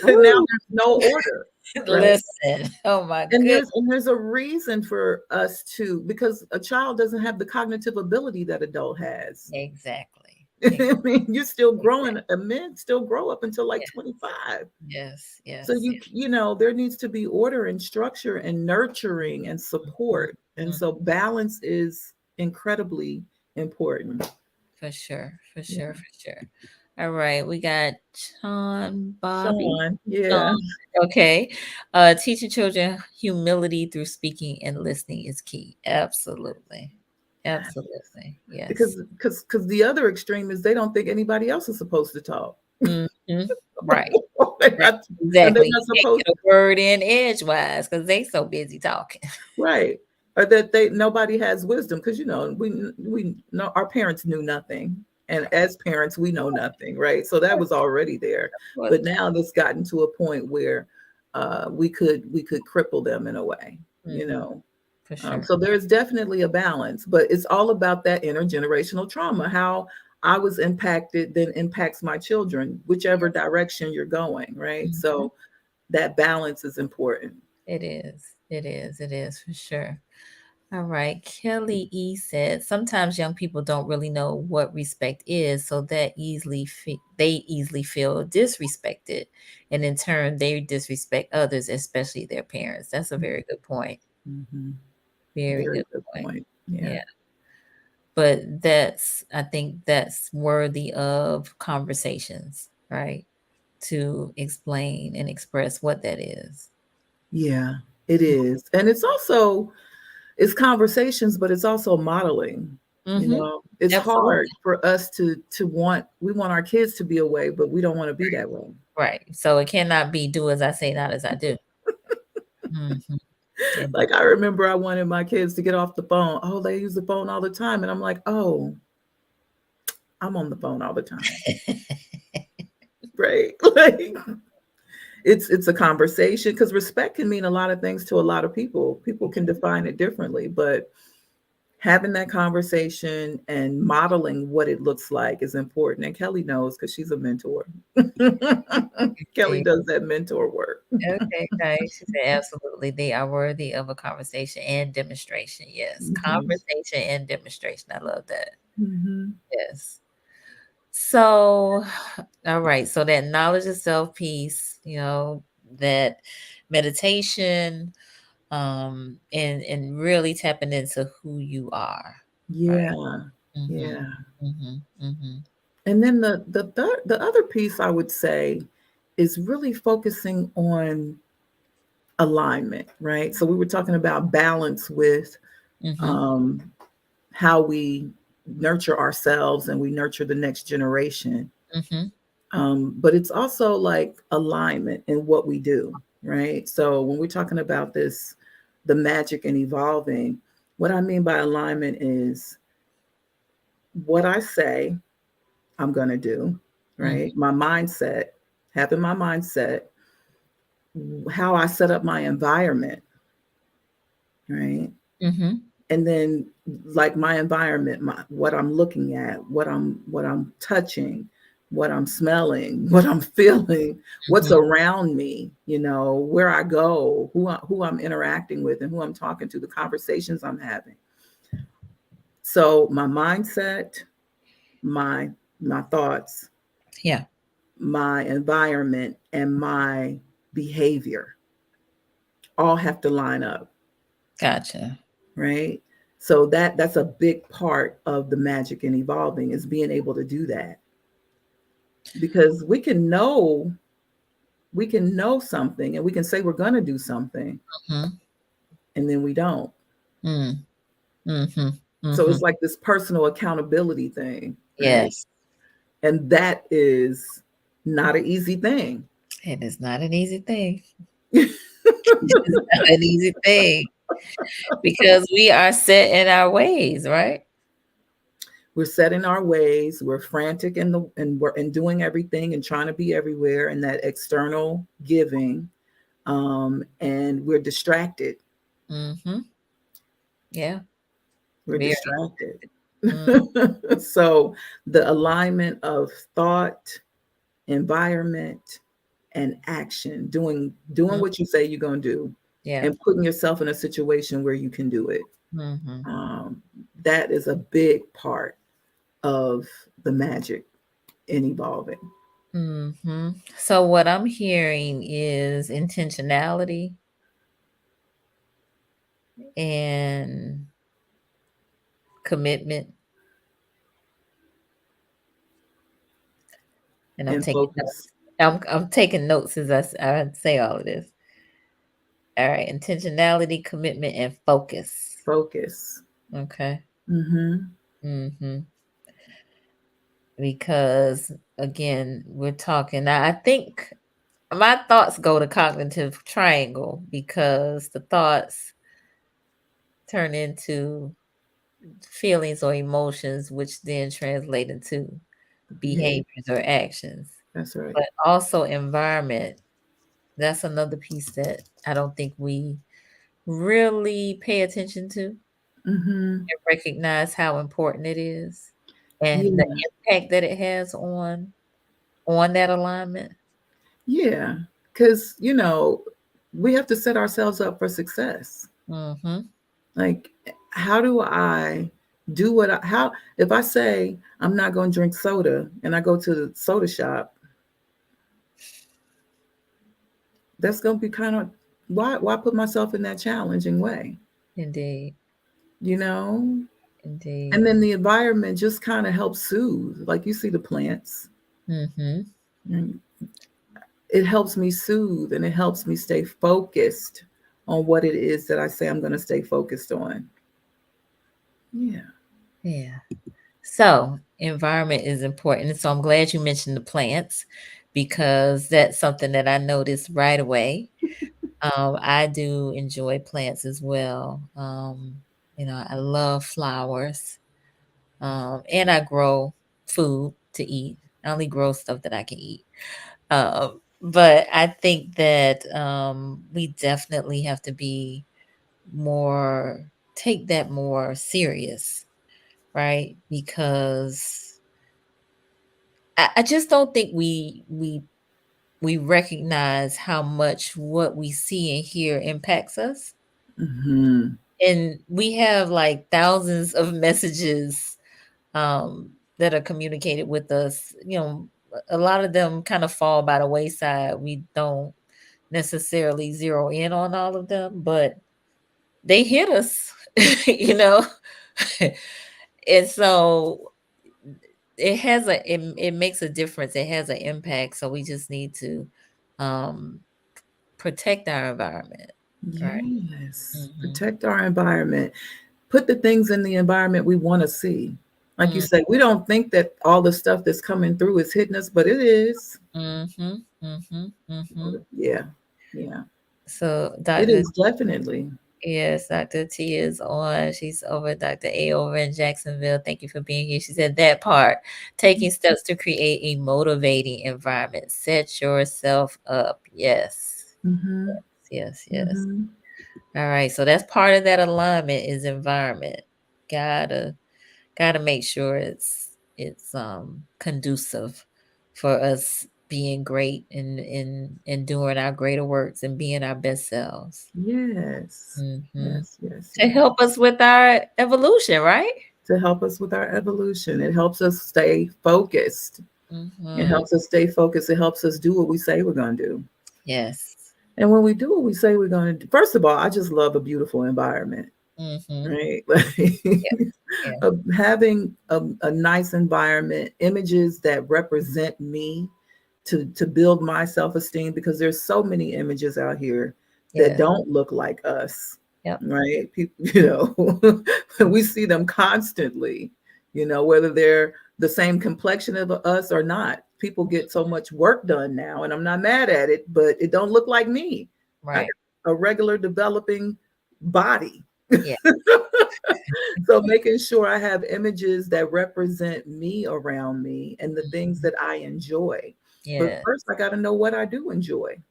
[SPEAKER 3] And now
[SPEAKER 2] Woo.
[SPEAKER 3] there's no order, right?
[SPEAKER 2] Listen, oh my
[SPEAKER 3] And
[SPEAKER 2] goodness.
[SPEAKER 3] there's a reason for us to, because a child doesn't have the cognitive ability that adult has.
[SPEAKER 2] Exactly.
[SPEAKER 3] I mean, you're still
[SPEAKER 2] Exactly.
[SPEAKER 3] growing. A men still grow up until like
[SPEAKER 2] Yes,
[SPEAKER 3] 25.
[SPEAKER 2] yes,
[SPEAKER 3] So
[SPEAKER 2] yes, yes.
[SPEAKER 3] there needs to be order and structure and nurturing and
[SPEAKER 2] Mhm,
[SPEAKER 3] support. And
[SPEAKER 2] mhm.
[SPEAKER 3] so balance is incredibly important.
[SPEAKER 2] For sure, for
[SPEAKER 3] Yeah.
[SPEAKER 2] sure, for sure. All right, we got Sean Bobby.
[SPEAKER 3] Sean,
[SPEAKER 2] Sean,
[SPEAKER 3] yeah.
[SPEAKER 2] okay. Teaching children humility through speaking and listening is key. Absolutely. Absolutely. Yes.
[SPEAKER 3] Because the other extreme is they don't think anybody else is supposed to talk.
[SPEAKER 2] Mhm. Right.
[SPEAKER 3] they're
[SPEAKER 2] Right.
[SPEAKER 3] not, and they're
[SPEAKER 2] Exactly.
[SPEAKER 3] not
[SPEAKER 2] You can't
[SPEAKER 3] supposed.
[SPEAKER 2] get a word in edgewise because they so busy talking.
[SPEAKER 3] Right. Or that nobody has wisdom because we know our parents knew nothing. And as parents, we know nothing, right? So that was already there.
[SPEAKER 2] Was
[SPEAKER 3] But now it's gotten to a point where we could cripple them in a way, you
[SPEAKER 2] mhm,
[SPEAKER 3] know.
[SPEAKER 2] for sure.
[SPEAKER 3] So there's definitely a balance, but it's all about that intergenerational trauma. How I was impacted then impacts my children, whichever
[SPEAKER 2] Yes.
[SPEAKER 3] direction you're going, right?
[SPEAKER 2] Mhm.
[SPEAKER 3] So that balance is important.
[SPEAKER 2] It is. It is. It is for sure. All right. Kelly E said sometimes young people don't really know what respect is, so that they easily feel disrespected, and in turn they disrespect others, especially their parents. That's a very good point.
[SPEAKER 3] Mhm.
[SPEAKER 2] Very
[SPEAKER 3] Very
[SPEAKER 2] good
[SPEAKER 3] good
[SPEAKER 2] point.
[SPEAKER 3] point. Yeah.
[SPEAKER 2] Yeah. But I think that's worthy of conversations, right? To explain and express what that is.
[SPEAKER 3] Yeah, it is. And it's conversations, but it's also modeling.
[SPEAKER 2] Mm-hmm.
[SPEAKER 3] It's hard
[SPEAKER 2] Absolutely.
[SPEAKER 3] for us we want our kids to be away, but we don't want to be that way.
[SPEAKER 2] Right. So it cannot be do as I say, not as I do. Mhm. And
[SPEAKER 3] Like I remember I wanted my kids to get off the phone. Oh, they use the phone all the time. And I'm like, oh, I'm on the phone all the time. Right. Like it's a conversation because respect can mean a lot of things to a lot of people. People can define it differently, but having that conversation and modeling what it looks like is important. And Kelly knows because she's a mentor. Kelly
[SPEAKER 2] see.
[SPEAKER 3] does that mentor work.
[SPEAKER 2] Okay, nice. She said, absolutely. They are worthy of a conversation and demonstration. Yes.
[SPEAKER 3] Mhm.
[SPEAKER 2] Conversation and demonstration. I love that.
[SPEAKER 3] Mhm.
[SPEAKER 2] Yes. So, all right. So that knowledge of self piece, that meditation, and really tapping into who you are. Right.
[SPEAKER 3] Yeah.
[SPEAKER 2] Mm-hmm.
[SPEAKER 3] Yeah.
[SPEAKER 2] Mm-hmm. Mm-hmm.
[SPEAKER 3] And then the other piece I would say is really focusing on alignment, right? So we were talking about balance with
[SPEAKER 2] Mm-hmm.
[SPEAKER 3] um, how we nurture ourselves and we nurture the next generation.
[SPEAKER 2] Mm-hmm.
[SPEAKER 3] But it's also like alignment in what we do, right? So when we're talking about this, the magic and evolving, what I mean by alignment is what I say I'm going to do,
[SPEAKER 2] Mm-hmm.
[SPEAKER 3] right? My mindset, having my mindset, how I set up my environment, right?
[SPEAKER 2] Mm-hmm.
[SPEAKER 3] And then like my environment, what I'm looking at, what I'm touching, what I'm smelling, what I'm feeling, what's
[SPEAKER 2] Mm-hmm.
[SPEAKER 3] around me, where I go, who I'm interacting with and who I'm talking to, the conversations I'm having. So my mindset, my my thoughts,
[SPEAKER 2] Yeah.
[SPEAKER 3] my environment, and my behavior all have to line up,
[SPEAKER 2] Gotcha.
[SPEAKER 3] right? So that's a big part of the magic and evolving is being able to do that because we can know. we can know something and we can say we're going to do something,
[SPEAKER 2] Mhm.
[SPEAKER 3] and then we don't.
[SPEAKER 2] Mm. Mhm.
[SPEAKER 3] So it's
[SPEAKER 2] Mhm.
[SPEAKER 3] like this personal accountability thing, right?
[SPEAKER 2] Yes.
[SPEAKER 3] And that is not an easy thing.
[SPEAKER 2] It is not an easy thing. It's not an easy thing because we are set in our ways, right?
[SPEAKER 3] We're set in our ways. We're frantic in the and we're and doing everything and trying to be everywhere, and that external giving, and we're distracted.
[SPEAKER 2] Mhm. Yeah.
[SPEAKER 3] We're
[SPEAKER 2] Very.
[SPEAKER 3] distracted.
[SPEAKER 2] Mm.
[SPEAKER 3] So the alignment of thought, environment, and action, doing
[SPEAKER 2] Mhm.
[SPEAKER 3] what you say you're going to do,
[SPEAKER 2] Yeah.
[SPEAKER 3] and putting yourself in a situation where you can do it.
[SPEAKER 2] Mhm.
[SPEAKER 3] Um, that is a big part of the magic in evolving.
[SPEAKER 2] Mhm. So what I'm hearing is intentionality and commitment, and I'm
[SPEAKER 3] And
[SPEAKER 2] taking
[SPEAKER 3] focus.
[SPEAKER 2] notes. I'm taking notes as I say all of this. All right, intentionality, commitment, and focus.
[SPEAKER 3] Focus.
[SPEAKER 2] Okay.
[SPEAKER 3] Mm-hmm.
[SPEAKER 2] Mhm. Because again, we're talking. I think my thoughts go to cognitive triangle because the thoughts turn into feelings or emotions, which then translate into
[SPEAKER 3] Yeah,
[SPEAKER 2] behaviors or actions.
[SPEAKER 3] that's right.
[SPEAKER 2] But also environment. That's another piece that I don't think we really pay attention to and
[SPEAKER 3] Mm-hmm.
[SPEAKER 2] recognize how important it is and the
[SPEAKER 3] Yeah.
[SPEAKER 2] impact that it has on that alignment.
[SPEAKER 3] Yeah. Because, we have to set ourselves up for success.
[SPEAKER 2] Mhm.
[SPEAKER 3] Like, how do I do how, if I say I'm not going to drink soda and I go to the soda shop, that's going to be kind of, why put myself in that challenging way,
[SPEAKER 2] Indeed.
[SPEAKER 3] you know? And
[SPEAKER 2] Indeed.
[SPEAKER 3] then the environment just kind of helps soothe. Like you see the plants,
[SPEAKER 2] Mhm.
[SPEAKER 3] and it helps me soothe and it helps me stay focused on what it is that I say I'm going to stay focused on. Yeah.
[SPEAKER 2] Yeah. So, environment is important. So, I'm glad you mentioned the plants because that's something that I noticed right away. I do enjoy plants as well. I love flowers. And I grow food to eat. I only grow stuff that I can eat. But I think that we definitely have to be more, take that more serious, right? Because I just don't think we recognize how much what we see and hear impacts us.
[SPEAKER 3] Hmm.
[SPEAKER 2] And we have like thousands of messages that are communicated with us. A lot of them kind of fall by the wayside. We don't necessarily zero in on all of them, but they hit us, you know. And so it makes a difference. It has an impact. So we just need to um protect our environment. Right.
[SPEAKER 3] Yes.
[SPEAKER 2] Hmm.
[SPEAKER 3] Protect our environment. Put the things in the environment we want to see. Like you
[SPEAKER 2] Mm,
[SPEAKER 3] say, we don't think that all the stuff that's coming through is hitting us, but it is.
[SPEAKER 2] mhm, mhm, mhm.
[SPEAKER 3] Yeah. Yeah.
[SPEAKER 2] So
[SPEAKER 3] It
[SPEAKER 2] Dr.
[SPEAKER 3] is definitely.
[SPEAKER 2] Yes, Dr. T is on. She's over Dr. A over in Jacksonville. Thank you for being here. She said that part, taking steps to create a motivating environment. Set yourself up. Yes.
[SPEAKER 3] Hmm.
[SPEAKER 2] Yes, yes.
[SPEAKER 3] Hmm.
[SPEAKER 2] All right. So that's part of that alignment is environment. Gotta gotta make sure it's conducive for us being great and doing our greater works and being our best selves.
[SPEAKER 3] Yes.
[SPEAKER 2] Hmm.
[SPEAKER 3] Yes. Yes.
[SPEAKER 2] To
[SPEAKER 3] Yes.
[SPEAKER 2] help us with our evolution, right?
[SPEAKER 3] To help us with our evolution, it helps us stay focused. It
[SPEAKER 2] Hmm.
[SPEAKER 3] helps us stay focused. It helps us do what we say we're going to do.
[SPEAKER 2] Yes.
[SPEAKER 3] And when we do what we say we're going to do, first of all, I just love a beautiful environment,
[SPEAKER 2] Hmm.
[SPEAKER 3] right?
[SPEAKER 2] Yeah. Yeah.
[SPEAKER 3] Having a nice environment, images that represent me to build my self-esteem, because there's so many images out here that
[SPEAKER 2] Yeah.
[SPEAKER 3] don't look like us,
[SPEAKER 2] Yep.
[SPEAKER 3] right? People, we see them constantly, whether they're the same complexion of us or not. People get so much work done now, and I'm not mad at it, but it don't look like me. I
[SPEAKER 2] Right.
[SPEAKER 3] got a regular developing body.
[SPEAKER 2] Yeah.
[SPEAKER 3] So making sure I have images that represent me around me and the things that I enjoy. But
[SPEAKER 2] Yeah.
[SPEAKER 3] first, I got to know what I do enjoy,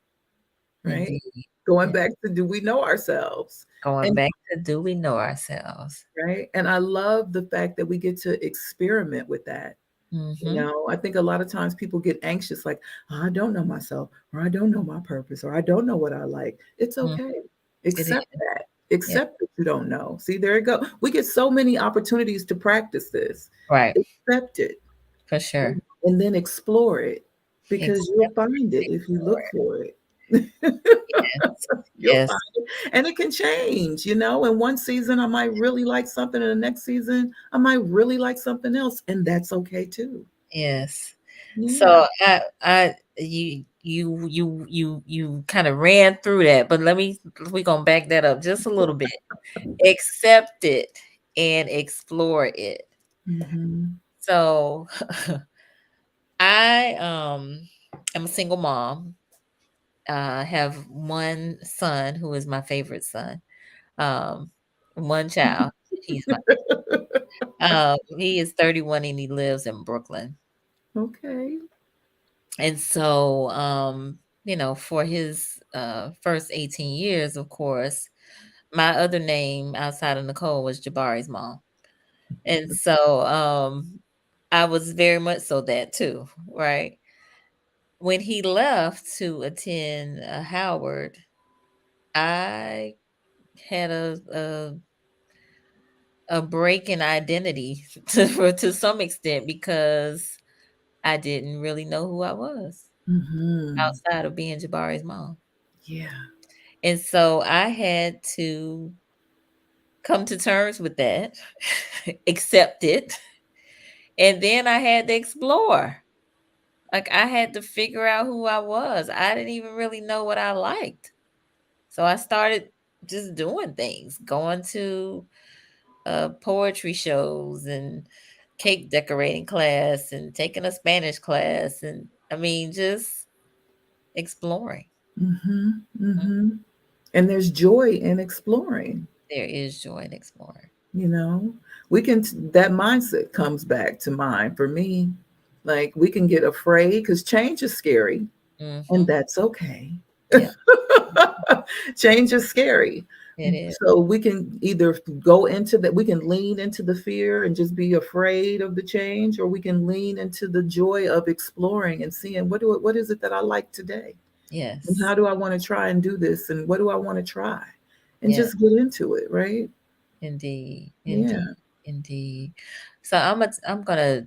[SPEAKER 3] right?
[SPEAKER 2] Indeed.
[SPEAKER 3] Going
[SPEAKER 2] Yeah.
[SPEAKER 3] back to, do we know ourselves?
[SPEAKER 2] Going
[SPEAKER 3] And
[SPEAKER 2] back to, do we know ourselves?
[SPEAKER 3] right. And I love the fact that we get to experiment with that.
[SPEAKER 2] Mm-hmm.
[SPEAKER 3] I think a lot of times people get anxious, like, "Oh, I don't know myself, or I don't know my purpose, or I don't know what I like." It's
[SPEAKER 2] Mm,
[SPEAKER 3] okay.
[SPEAKER 2] it is.
[SPEAKER 3] Accept that.
[SPEAKER 2] Yeah.
[SPEAKER 3] Accept that you don't know. See, there you go. We get so many opportunities to practice this.
[SPEAKER 2] Right.
[SPEAKER 3] Accept it,
[SPEAKER 2] For sure.
[SPEAKER 3] and then explore it, because you'll
[SPEAKER 2] Accept
[SPEAKER 3] find it if you
[SPEAKER 2] for
[SPEAKER 3] look
[SPEAKER 2] it.
[SPEAKER 3] for it.
[SPEAKER 2] Yes.
[SPEAKER 3] You'll
[SPEAKER 2] Yes.
[SPEAKER 3] find it. And it can change, in one season I might really like something, and the next season I might really like something else. And that's okay too.
[SPEAKER 2] Yes.
[SPEAKER 3] Yeah.
[SPEAKER 2] So you kind of ran through that, but we're gonna back that up just a little bit. Accept it and explore it.
[SPEAKER 3] Hmm.
[SPEAKER 2] So I am a single mom. Have one son who is my favorite son. Um, one child. He's my he is 31 and he lives in Brooklyn.
[SPEAKER 3] Okay.
[SPEAKER 2] And so for his first 18 years, of course, my other name outside of Nicole was Jabari's mom. And so I was very much so that too, right? When he left to attend Howard, I had a break in identity to some extent, because I didn't really know who I was
[SPEAKER 3] Hmm.
[SPEAKER 2] outside of being Jabari's mom.
[SPEAKER 3] Yeah.
[SPEAKER 2] And so I had to come to terms with that, accept it, and then I had to explore. Like, I had to figure out who I was. I didn't even really know what I liked. So I started just doing things, going to poetry shows and cake decorating class and taking a Spanish class, and I mean, just exploring.
[SPEAKER 3] Hmm.
[SPEAKER 2] Mhm.
[SPEAKER 3] Hmm. And there's joy in exploring.
[SPEAKER 2] There is joy in exploring.
[SPEAKER 3] you know we can, that mindset comes back to mind for me. Like, we can get afraid because change is scary, and
[SPEAKER 2] Hmm.
[SPEAKER 3] that's okay.
[SPEAKER 2] Yeah,
[SPEAKER 3] Change is scary.
[SPEAKER 2] it is.
[SPEAKER 3] So we can either go into that, we can lean into the fear and just be afraid of the change, or we can lean into the joy of exploring and seeing what is it that I like today, and
[SPEAKER 2] Yes.
[SPEAKER 3] how do I want to try and do this, and what do I want to try, and
[SPEAKER 2] Yeah.
[SPEAKER 3] just get into it, right?
[SPEAKER 2] Indeed. Indeed.
[SPEAKER 3] Yeah.
[SPEAKER 2] Indeed. So I'm gonna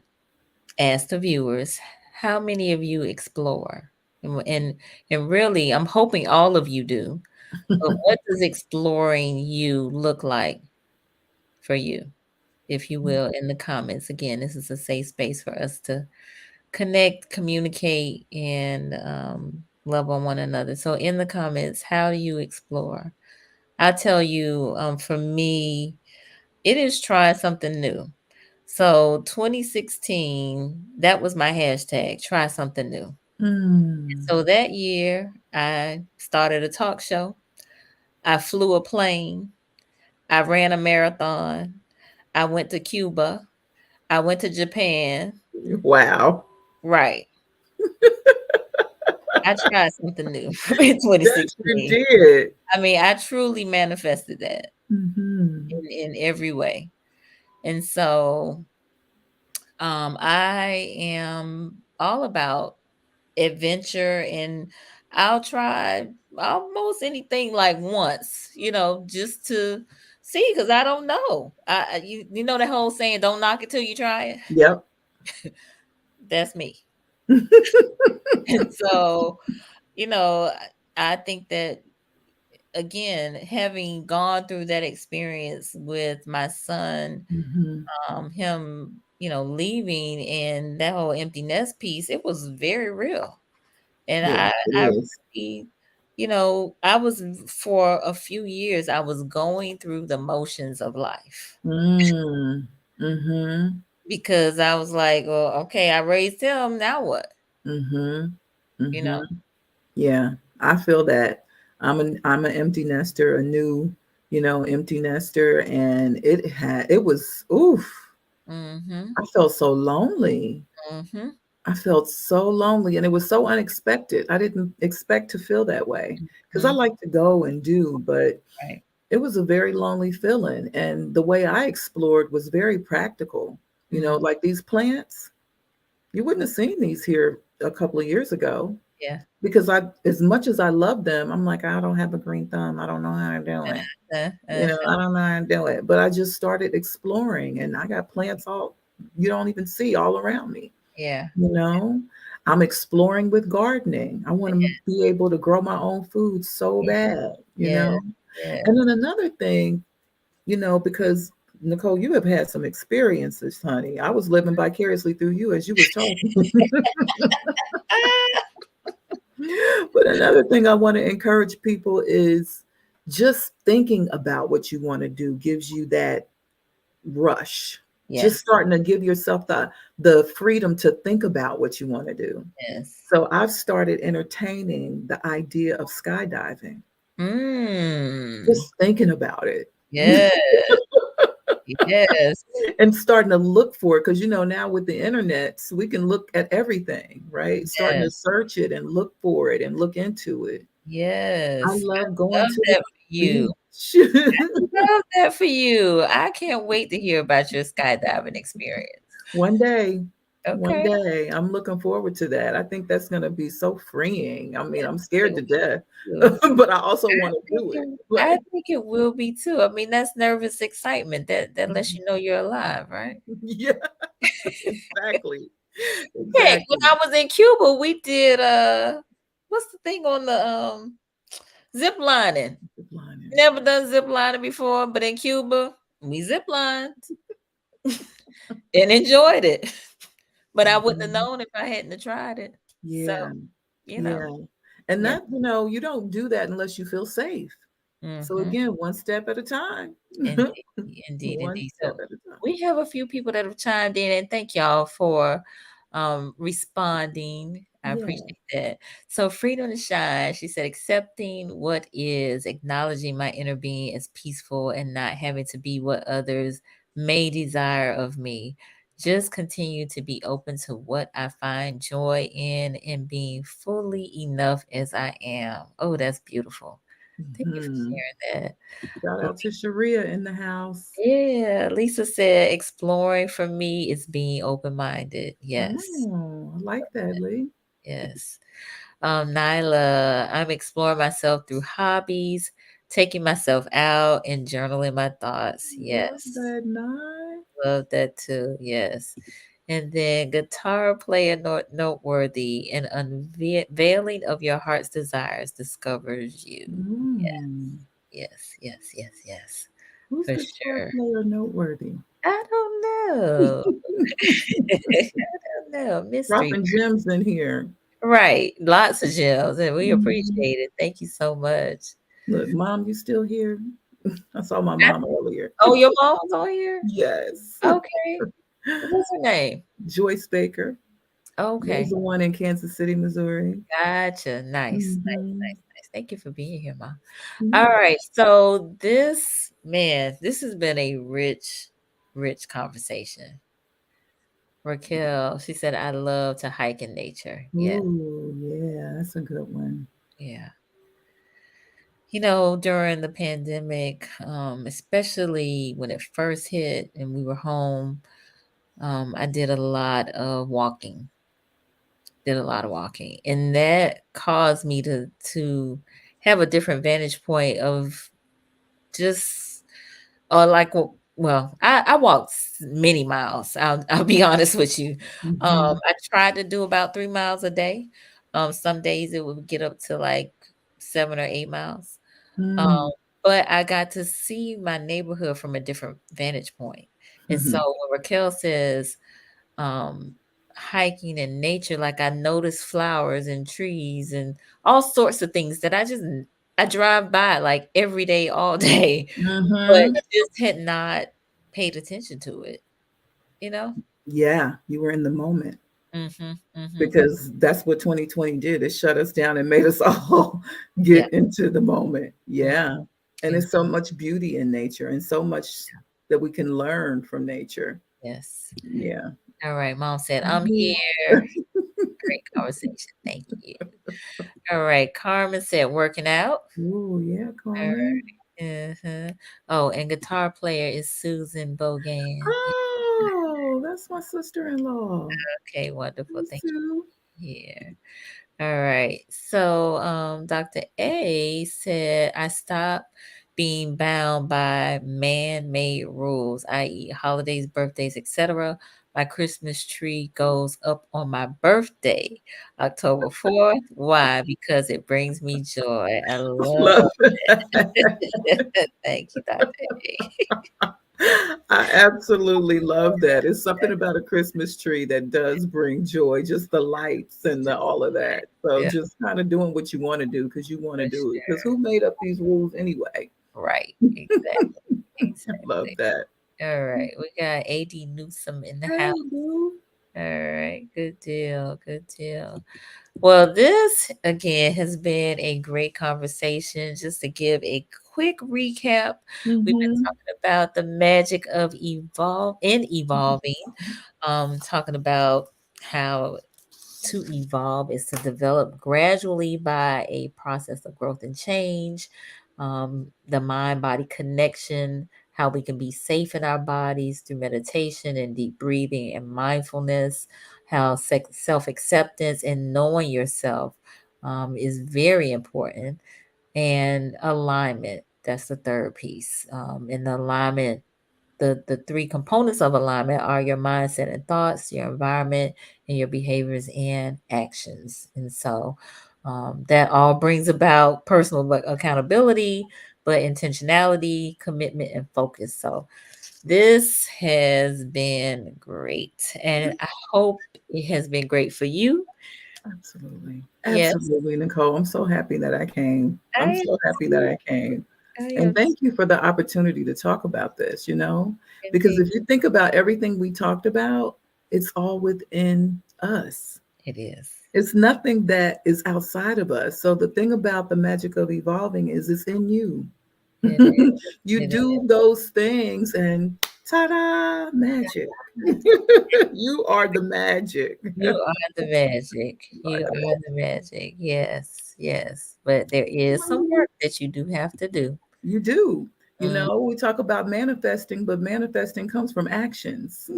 [SPEAKER 2] ask the viewers, how many of you explore? And really, I'm hoping all of you do. But what does exploring you look like for you? If you will, in the comments. Again, this is a safe space for us to connect, communicate, and love on one another. So in the comments, how do you explore? I tell you, for me, it is try something new. So 2016, that was my hashtag, try something new.
[SPEAKER 3] Mm.
[SPEAKER 2] So that year, I started a talk show. I flew a plane. I ran a marathon. I went to Cuba. I went to Japan.
[SPEAKER 3] Wow.
[SPEAKER 2] Right. I tried something new in
[SPEAKER 3] Yes, you
[SPEAKER 2] 2016.
[SPEAKER 3] did.
[SPEAKER 2] I mean, I truly manifested that
[SPEAKER 3] Hmm.
[SPEAKER 2] in every way. And so I am all about adventure, and I'll try almost anything like once, just to see, because I don't know. You know that whole saying, don't knock it till you try it.
[SPEAKER 3] Yep.
[SPEAKER 2] That's me. And so, you know, I think that, again, having gone through that experience with my son,
[SPEAKER 3] Hmm.
[SPEAKER 2] him, leaving, and that whole empty nest piece, it was very real. And
[SPEAKER 3] Yes, it
[SPEAKER 2] I
[SPEAKER 3] is.
[SPEAKER 2] really, I was for a few years, I was going through the motions of life
[SPEAKER 3] Mm. Mhm.
[SPEAKER 2] because I was like, well, okay, I raised him. Now what?
[SPEAKER 3] Mhm.
[SPEAKER 2] You know?
[SPEAKER 3] Mhm. Yeah, I feel that. I'm an empty nester, a new, empty nester, and it was oof.
[SPEAKER 2] Mm-hmm.
[SPEAKER 3] I felt so lonely.
[SPEAKER 2] Mm-hmm.
[SPEAKER 3] I felt so lonely, and it was so unexpected. I didn't expect to feel that way because I
[SPEAKER 2] Mm-hmm.
[SPEAKER 3] like to go and do, but
[SPEAKER 2] Right.
[SPEAKER 3] it was a very lonely feeling. And the way I explored was very practical.
[SPEAKER 2] Mm.
[SPEAKER 3] Like these plants, you wouldn't have seen these here a couple of years ago
[SPEAKER 2] Yeah.
[SPEAKER 3] because as much as I love them, I'm like, I don't have a green thumb. I don't know how to do it.
[SPEAKER 2] Uh,
[SPEAKER 3] I don't know how to do it. But I just started exploring and I got plants you don't even see all around me.
[SPEAKER 2] yeah.
[SPEAKER 3] You know, I'm exploring with gardening. I want to be able to grow my own food so
[SPEAKER 2] Yeah. Yeah.
[SPEAKER 3] bad.
[SPEAKER 2] Yeah.
[SPEAKER 3] And then another thing, because Nicole, you have had some experiences, honey. I was living vicariously through you as you was talking.
[SPEAKER 2] Ah,
[SPEAKER 3] But another thing I want to encourage people is just thinking about what you want to do gives you that rush. Just
[SPEAKER 2] yes.
[SPEAKER 3] starting to give yourself the freedom to think about what you want to do.
[SPEAKER 2] Yes.
[SPEAKER 3] So I've started entertaining the idea of skydiving,
[SPEAKER 2] Mm.
[SPEAKER 3] just thinking about it.
[SPEAKER 2] Yeah. Yes.
[SPEAKER 3] And starting to look for it because now with the internet so we can look at everything, right? Starting to
[SPEAKER 2] Yes.
[SPEAKER 3] search it and look for it and look into it. I
[SPEAKER 2] Yes.
[SPEAKER 3] love
[SPEAKER 2] I
[SPEAKER 3] going
[SPEAKER 2] love
[SPEAKER 3] to the
[SPEAKER 2] that for you.
[SPEAKER 3] beach.
[SPEAKER 2] Love that for you. I can't wait to hear about your skydiving experience.
[SPEAKER 3] One day, one
[SPEAKER 2] Okay.
[SPEAKER 3] day, I'm looking forward to that. I think that's going to be so freeing. I mean,
[SPEAKER 2] I
[SPEAKER 3] I'm
[SPEAKER 2] think it
[SPEAKER 3] scared to
[SPEAKER 2] will
[SPEAKER 3] death,
[SPEAKER 2] too.
[SPEAKER 3] but I also want to do it.
[SPEAKER 2] I
[SPEAKER 3] Like,
[SPEAKER 2] think it will be too. I mean, that's nervous excitement. That lets
[SPEAKER 3] mhm.
[SPEAKER 2] you know you're alive, right?
[SPEAKER 3] Yeah, exactly.
[SPEAKER 2] Heck, when
[SPEAKER 3] Exactly.
[SPEAKER 2] I was in Cuba, we did what's the thing on the zip lining?
[SPEAKER 3] The blinding.
[SPEAKER 2] Never done zip lining before, but in Cuba, we zip lined and enjoyed it. But I wouldn't have
[SPEAKER 3] Mhm.
[SPEAKER 2] known if I hadn't have tried it. So,
[SPEAKER 3] Yeah,
[SPEAKER 2] you know,
[SPEAKER 3] yeah. And
[SPEAKER 2] yeah.
[SPEAKER 3] that, you don't do that unless you feel safe. So
[SPEAKER 2] Mhm.
[SPEAKER 3] again, one step at a time.
[SPEAKER 2] Indeed, indeed,
[SPEAKER 3] One
[SPEAKER 2] indeed.
[SPEAKER 3] step
[SPEAKER 2] So
[SPEAKER 3] at a time.
[SPEAKER 2] we have a few people that have chimed in, and thank y'all for responding. I
[SPEAKER 3] Yeah.
[SPEAKER 2] appreciate that. So freedom to shine, she said, accepting what is, acknowledging my inner being as peaceful and not having to be what others may desire of me. Just continue to be open to what I find joy in and being fully enough as I am. Oh, that's beautiful. Thank you for
[SPEAKER 3] Mhm.
[SPEAKER 2] sharing that.
[SPEAKER 3] Shout out to Sharia in the house.
[SPEAKER 2] Yeah, Lisa said exploring for me is being open-minded. Yes,
[SPEAKER 3] Oh, I like that, Lee.
[SPEAKER 2] yes. Nyla, I'm exploring myself through hobbies, taking myself out and journaling my thoughts.
[SPEAKER 3] Love
[SPEAKER 2] Yes,
[SPEAKER 3] that night.
[SPEAKER 2] love that too. Yes. And then guitar player noteworthy and unveiling of your heart's desires discovers you.
[SPEAKER 3] Mm.
[SPEAKER 2] Yes, yes, yes, yes,
[SPEAKER 3] Who's
[SPEAKER 2] for
[SPEAKER 3] guitar
[SPEAKER 2] sure.
[SPEAKER 3] player noteworthy?
[SPEAKER 2] I don't know. I don't know. Mystery.
[SPEAKER 3] Dropping gems in here.
[SPEAKER 2] Right. Lots of gems, and we
[SPEAKER 3] Mhm.
[SPEAKER 2] appreciate it. Thank you so much.
[SPEAKER 3] Look, Mom, you still here? I saw my
[SPEAKER 2] I
[SPEAKER 3] mom earlier.
[SPEAKER 2] Oh, your mom's on here?
[SPEAKER 3] Yes.
[SPEAKER 2] Okay. What's her name?
[SPEAKER 3] Joyce Baker. There's
[SPEAKER 2] Okay.
[SPEAKER 3] the one in Kansas City, Missouri.
[SPEAKER 2] Gotcha. Nice. Nice,
[SPEAKER 3] Hmm.
[SPEAKER 2] nice, nice. Thank you for being here, Mom. All
[SPEAKER 3] Yeah.
[SPEAKER 2] right. So this has been a rich, rich conversation. Raquel, she said, I love to hike in nature. Yeah.
[SPEAKER 3] Ooh, yeah, that's a good one.
[SPEAKER 2] Yeah. During the pandemic, especially when it first hit and we were home, I did a lot of walking, and that caused me to have a different vantage point of just like I walked many miles. I'll be honest with you.
[SPEAKER 3] Hmm.
[SPEAKER 2] I tried to do about 3 miles a day. Some days it would get up to like 7 or 8 miles. Um,
[SPEAKER 3] Mm.
[SPEAKER 2] but I got to see my neighborhood from a different vantage point. And so when Raquel says, um, hiking in nature, like I notice flowers and trees and all sorts of things that I drive by like every day, all day, but
[SPEAKER 3] Mm-hmm.
[SPEAKER 2] just had not paid attention to it, you know?
[SPEAKER 3] Yeah, you were in the moment
[SPEAKER 2] Mhm, mhm.
[SPEAKER 3] because that's what 2020 did. It shut us down and made us all
[SPEAKER 2] Yeah,
[SPEAKER 3] get into the moment.
[SPEAKER 2] mm,
[SPEAKER 3] Yeah. And
[SPEAKER 2] and
[SPEAKER 3] there's so much beauty in nature and so much that we can learn from nature.
[SPEAKER 2] yes.
[SPEAKER 3] Yeah.
[SPEAKER 2] All right, mom said, "I'm
[SPEAKER 3] Mhm.
[SPEAKER 2] here." Great conversation, thank you. All right, Carmen said, "Working out."
[SPEAKER 3] Ooh, yeah,
[SPEAKER 2] All
[SPEAKER 3] Carmen.
[SPEAKER 2] right, uh-huh. Oh, and guitar player is Susan Bogan.
[SPEAKER 3] Oh, that's my sister-in-law.
[SPEAKER 2] Okay, wonderful,
[SPEAKER 3] Hey,
[SPEAKER 2] thank
[SPEAKER 3] Sue.
[SPEAKER 2] you. Here. All right. So, Dr. A said, I stopped being bound by man-made rules, i.e., holidays, birthdays, etc. My Christmas tree goes up on my birthday, October 4th. Why? Because it brings me joy. I love
[SPEAKER 3] Love that.
[SPEAKER 2] it. Thank you, Dr. A.
[SPEAKER 3] I absolutely love that. It's something about a Christmas tree that does bring joy, just the lights and the all of that. So
[SPEAKER 2] Yeah,
[SPEAKER 3] just kind of doing what you want to do because you want
[SPEAKER 2] for
[SPEAKER 3] to do it. Because
[SPEAKER 2] sure.
[SPEAKER 3] who made up these rules anyway?
[SPEAKER 2] Right. Exactly.
[SPEAKER 3] Love
[SPEAKER 2] Exactly.
[SPEAKER 3] that.
[SPEAKER 2] All right. We got AD Newsome in the
[SPEAKER 3] Hey,
[SPEAKER 2] house.
[SPEAKER 3] boo.
[SPEAKER 2] All right, good deal, good deal. Well, this again has been a great conversation. Just to give a quick recap, we've been
[SPEAKER 3] Mm-hmm.
[SPEAKER 2] talking about the magic of evolving, talking about how to evolve is to develop gradually by a process of growth and change. The mind body connection, how we can be safe in our bodies through meditation and deep breathing and mindfulness, how self acceptance and knowing yourself is very important, and alignment. That's the third piece. And the alignment, the three components of alignment are your mindset and thoughts, your environment, and your behaviors and actions. And so that all brings about personal accountability, but intentionality, commitment, and focus. So this has been great. And I hope it has been great for you.
[SPEAKER 3] Absolutely.
[SPEAKER 2] Yes,
[SPEAKER 3] Absolutely, Nicole. I'm so happy that I came. I'm
[SPEAKER 2] I am
[SPEAKER 3] so happy that
[SPEAKER 2] too.
[SPEAKER 3] I came.
[SPEAKER 2] I
[SPEAKER 3] And
[SPEAKER 2] am
[SPEAKER 3] thank you for the opportunity to talk about this, because
[SPEAKER 2] indeed.
[SPEAKER 3] if you think about everything we talked about, it's all within us.
[SPEAKER 2] It is.
[SPEAKER 3] It's nothing that is outside of us. So the thing about the magic of evolving is it's in you.
[SPEAKER 2] It is.
[SPEAKER 3] You
[SPEAKER 2] It
[SPEAKER 3] do those things and ta-da, magic.
[SPEAKER 2] is.
[SPEAKER 3] You are the magic.
[SPEAKER 2] You are the magic.
[SPEAKER 3] Are
[SPEAKER 2] You
[SPEAKER 3] the
[SPEAKER 2] are the magic. Yes, yes. But there is some work that you do have to do.
[SPEAKER 3] You do.
[SPEAKER 2] Mm,
[SPEAKER 3] We talk about manifesting, but manifesting comes from actions.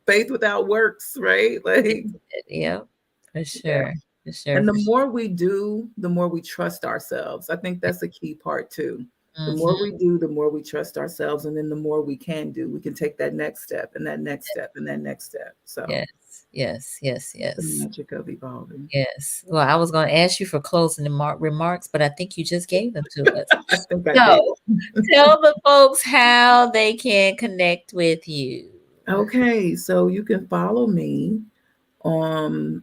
[SPEAKER 3] Faith without works, right? Like,
[SPEAKER 2] yep, for
[SPEAKER 3] yeah.
[SPEAKER 2] sure. For sure,
[SPEAKER 3] And the
[SPEAKER 2] for sure.
[SPEAKER 3] more we do, the more we trust ourselves. I think that's a key part too. The more
[SPEAKER 2] Mhm.
[SPEAKER 3] we do, the more we trust ourselves. And then the more we can do, we can take that next step and that next step and that next step. So
[SPEAKER 2] Yes, yes, yes,
[SPEAKER 3] the
[SPEAKER 2] yes.
[SPEAKER 3] magic of evolving.
[SPEAKER 2] Yes. Well, I was going to ask you for closing remarks, but I think you just gave them to us.
[SPEAKER 3] I think I did.
[SPEAKER 2] So tell the folks how they can connect with you.
[SPEAKER 3] Okay, so you can follow me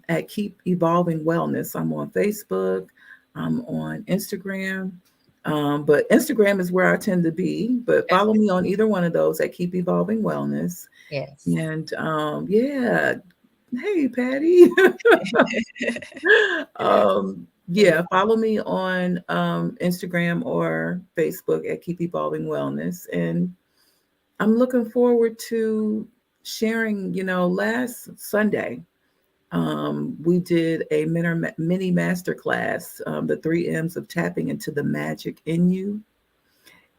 [SPEAKER 3] at Keep Evolving Wellness. I'm on Facebook, I'm on Instagram, but Instagram is where I tend to be. But
[SPEAKER 2] Okay.
[SPEAKER 3] follow me on either one of those at Keep Evolving Wellness.
[SPEAKER 2] Yes.
[SPEAKER 3] And yeah, hey Patty. Yeah, follow me on Instagram or Facebook at Keep Evolving Wellness. And I'm looking forward to sharing, last Sunday. We did a mini master class, the 3 M's of tapping into the magic in you.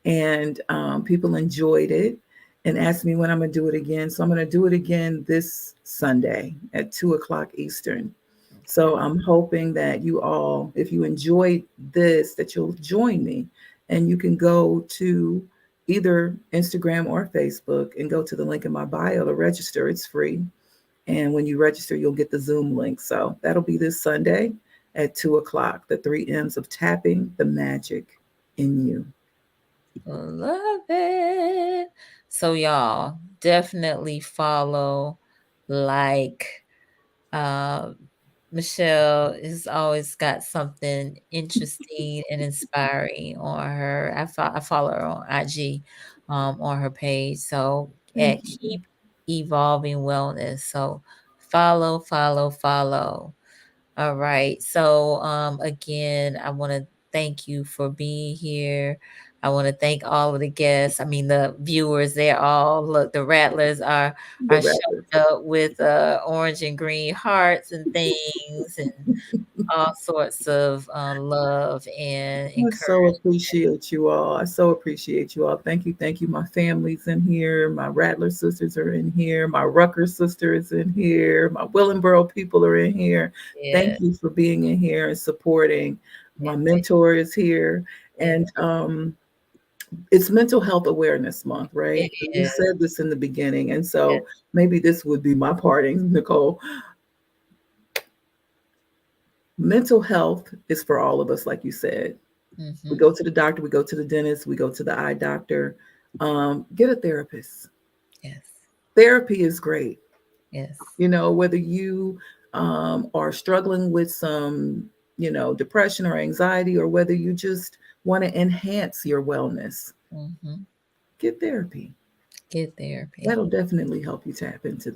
[SPEAKER 3] And people enjoyed it and asked me when I'm going to do it again. So I'm going to do it again this Sunday at 2 o'clock Eastern. So I'm hoping that you all, if you enjoyed this, that you'll join me and you can go to either Instagram or Facebook and go to the link in my bio to register. It's free. And when you register, you'll get the Zoom link. So that'll be this Sunday at 2 o'clock, the 3 M's of tapping the magic in you.
[SPEAKER 2] Love it. So y'all definitely follow, like, Uh, Michelle has always got something interesting and inspiring on her. I follow her on IG, on her page. So at
[SPEAKER 3] Thank you.
[SPEAKER 2] Keep Evolving Wellness. So follow, follow, follow. All right. So again, I want to thank you for being here. I want to thank all of the guests. I mean the viewers, they're all look, the rattlers
[SPEAKER 3] The
[SPEAKER 2] are
[SPEAKER 3] rappers.
[SPEAKER 2] showing up with orange and green hearts and things and all sorts of love and
[SPEAKER 3] I so
[SPEAKER 2] encouragement.
[SPEAKER 3] appreciate you all. I so appreciate you all. Thank you. Thank you. My family's in here. My Rattler sisters are in here. My Rucker sister is in here. My Willenboro people are in here.
[SPEAKER 2] Yeah,
[SPEAKER 3] Thank you for being in here and supporting. My
[SPEAKER 2] indeed,
[SPEAKER 3] mentor is here.
[SPEAKER 2] indeed.
[SPEAKER 3] And it's Mental Health Awareness Month,
[SPEAKER 2] It
[SPEAKER 3] right? You
[SPEAKER 2] is.
[SPEAKER 3] said this in the beginning. And
[SPEAKER 2] Yeah.
[SPEAKER 3] so maybe this would be my parting, Nicole. Mental health is for all of us, like you said. We
[SPEAKER 2] Mm-hmm.
[SPEAKER 3] go to the doctor, we go to the dentist, we go to the eye doctor. Get a therapist.
[SPEAKER 2] Yes.
[SPEAKER 3] Therapy is great.
[SPEAKER 2] Yes.
[SPEAKER 3] Whether you are struggling with some, depression or anxiety, or whether you just want to enhance your wellness,
[SPEAKER 2] Mm-hmm.
[SPEAKER 3] get therapy.
[SPEAKER 2] Get therapy.
[SPEAKER 3] That'll definitely help you tap into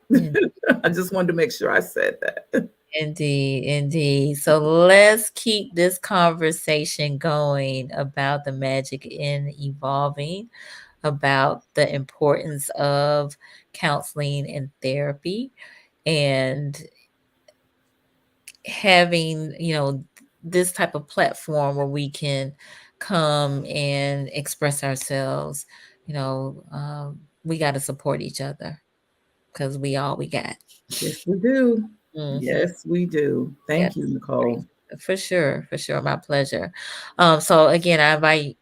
[SPEAKER 2] In-
[SPEAKER 3] that. I just wanted to make sure I said that.
[SPEAKER 2] Indeed, indeed. So let's keep this conversation going about the magic in evolving, about the importance of counseling and therapy, and having, this type of platform where we can come and express ourselves. We got to support each other because we all we got.
[SPEAKER 3] Yes, we do.
[SPEAKER 2] Mhm.
[SPEAKER 3] Yes, we do.
[SPEAKER 2] Yeah.
[SPEAKER 3] Thank you, Nicole.
[SPEAKER 2] For sure, for sure. My pleasure. So again, I invite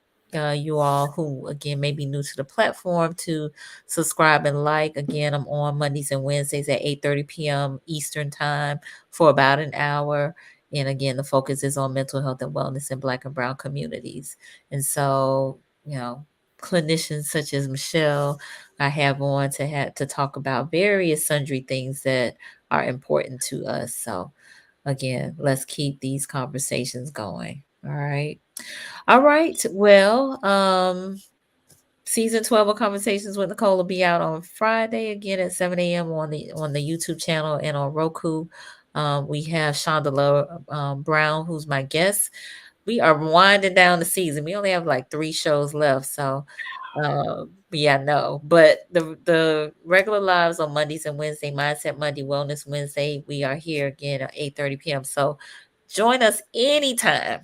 [SPEAKER 2] you all who again may be new to the platform to subscribe and like. Again, I'm on Mondays and Wednesdays at 8:30 p.m. Eastern time for about an hour. And again, the focus is on mental health and wellness in Black and Brown communities. And so, clinicians such as Michelle, I have on to talk about various sundry things that are important to us. So again, let's keep these conversations going. All right. All right. Well, season 12 of Conversations with Nicole will be out on Friday again at 7 a.m. on the YouTube channel and on Roku. We have Shonda Brown, who's my guest. We are winding down the season. We only have like 3 shows left. So yeah, no. But the regular lives on Mondays and Wednesday, Mindset Monday, Wellness Wednesday, we are here again at 8:30 p.m. So join us anytime.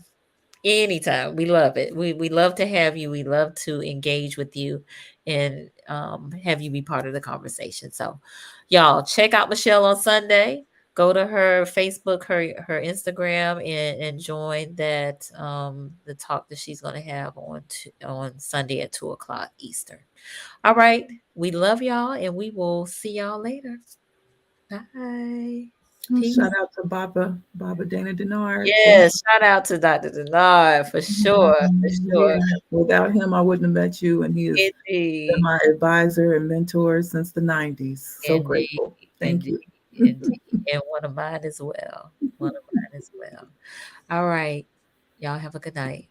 [SPEAKER 2] Anytime. We love it. We love to have you. We love to engage with you and have you be part of the conversation. So y'all check out Michelle on Sunday. Go to her Facebook, her Instagram, and join that the talk that she's gonna have on Sunday at 2 o'clock Eastern. All right. We love y'all and we will see y'all later. Bye.
[SPEAKER 3] Oh, shout
[SPEAKER 2] Peace.
[SPEAKER 3] out to Baba Dana Denard. Thank
[SPEAKER 2] Yes, shout out to Dr. Denard for sure, for
[SPEAKER 3] Yeah,
[SPEAKER 2] sure.
[SPEAKER 3] without him, I wouldn't have met you, and he has been
[SPEAKER 2] Indeed,
[SPEAKER 3] my advisor and mentor since the '90s. So
[SPEAKER 2] indeed,
[SPEAKER 3] grateful. Thank
[SPEAKER 2] indeed,
[SPEAKER 3] you.
[SPEAKER 2] indeed. And one of mine as well. One of mine as well. All right. Y'all have a good night.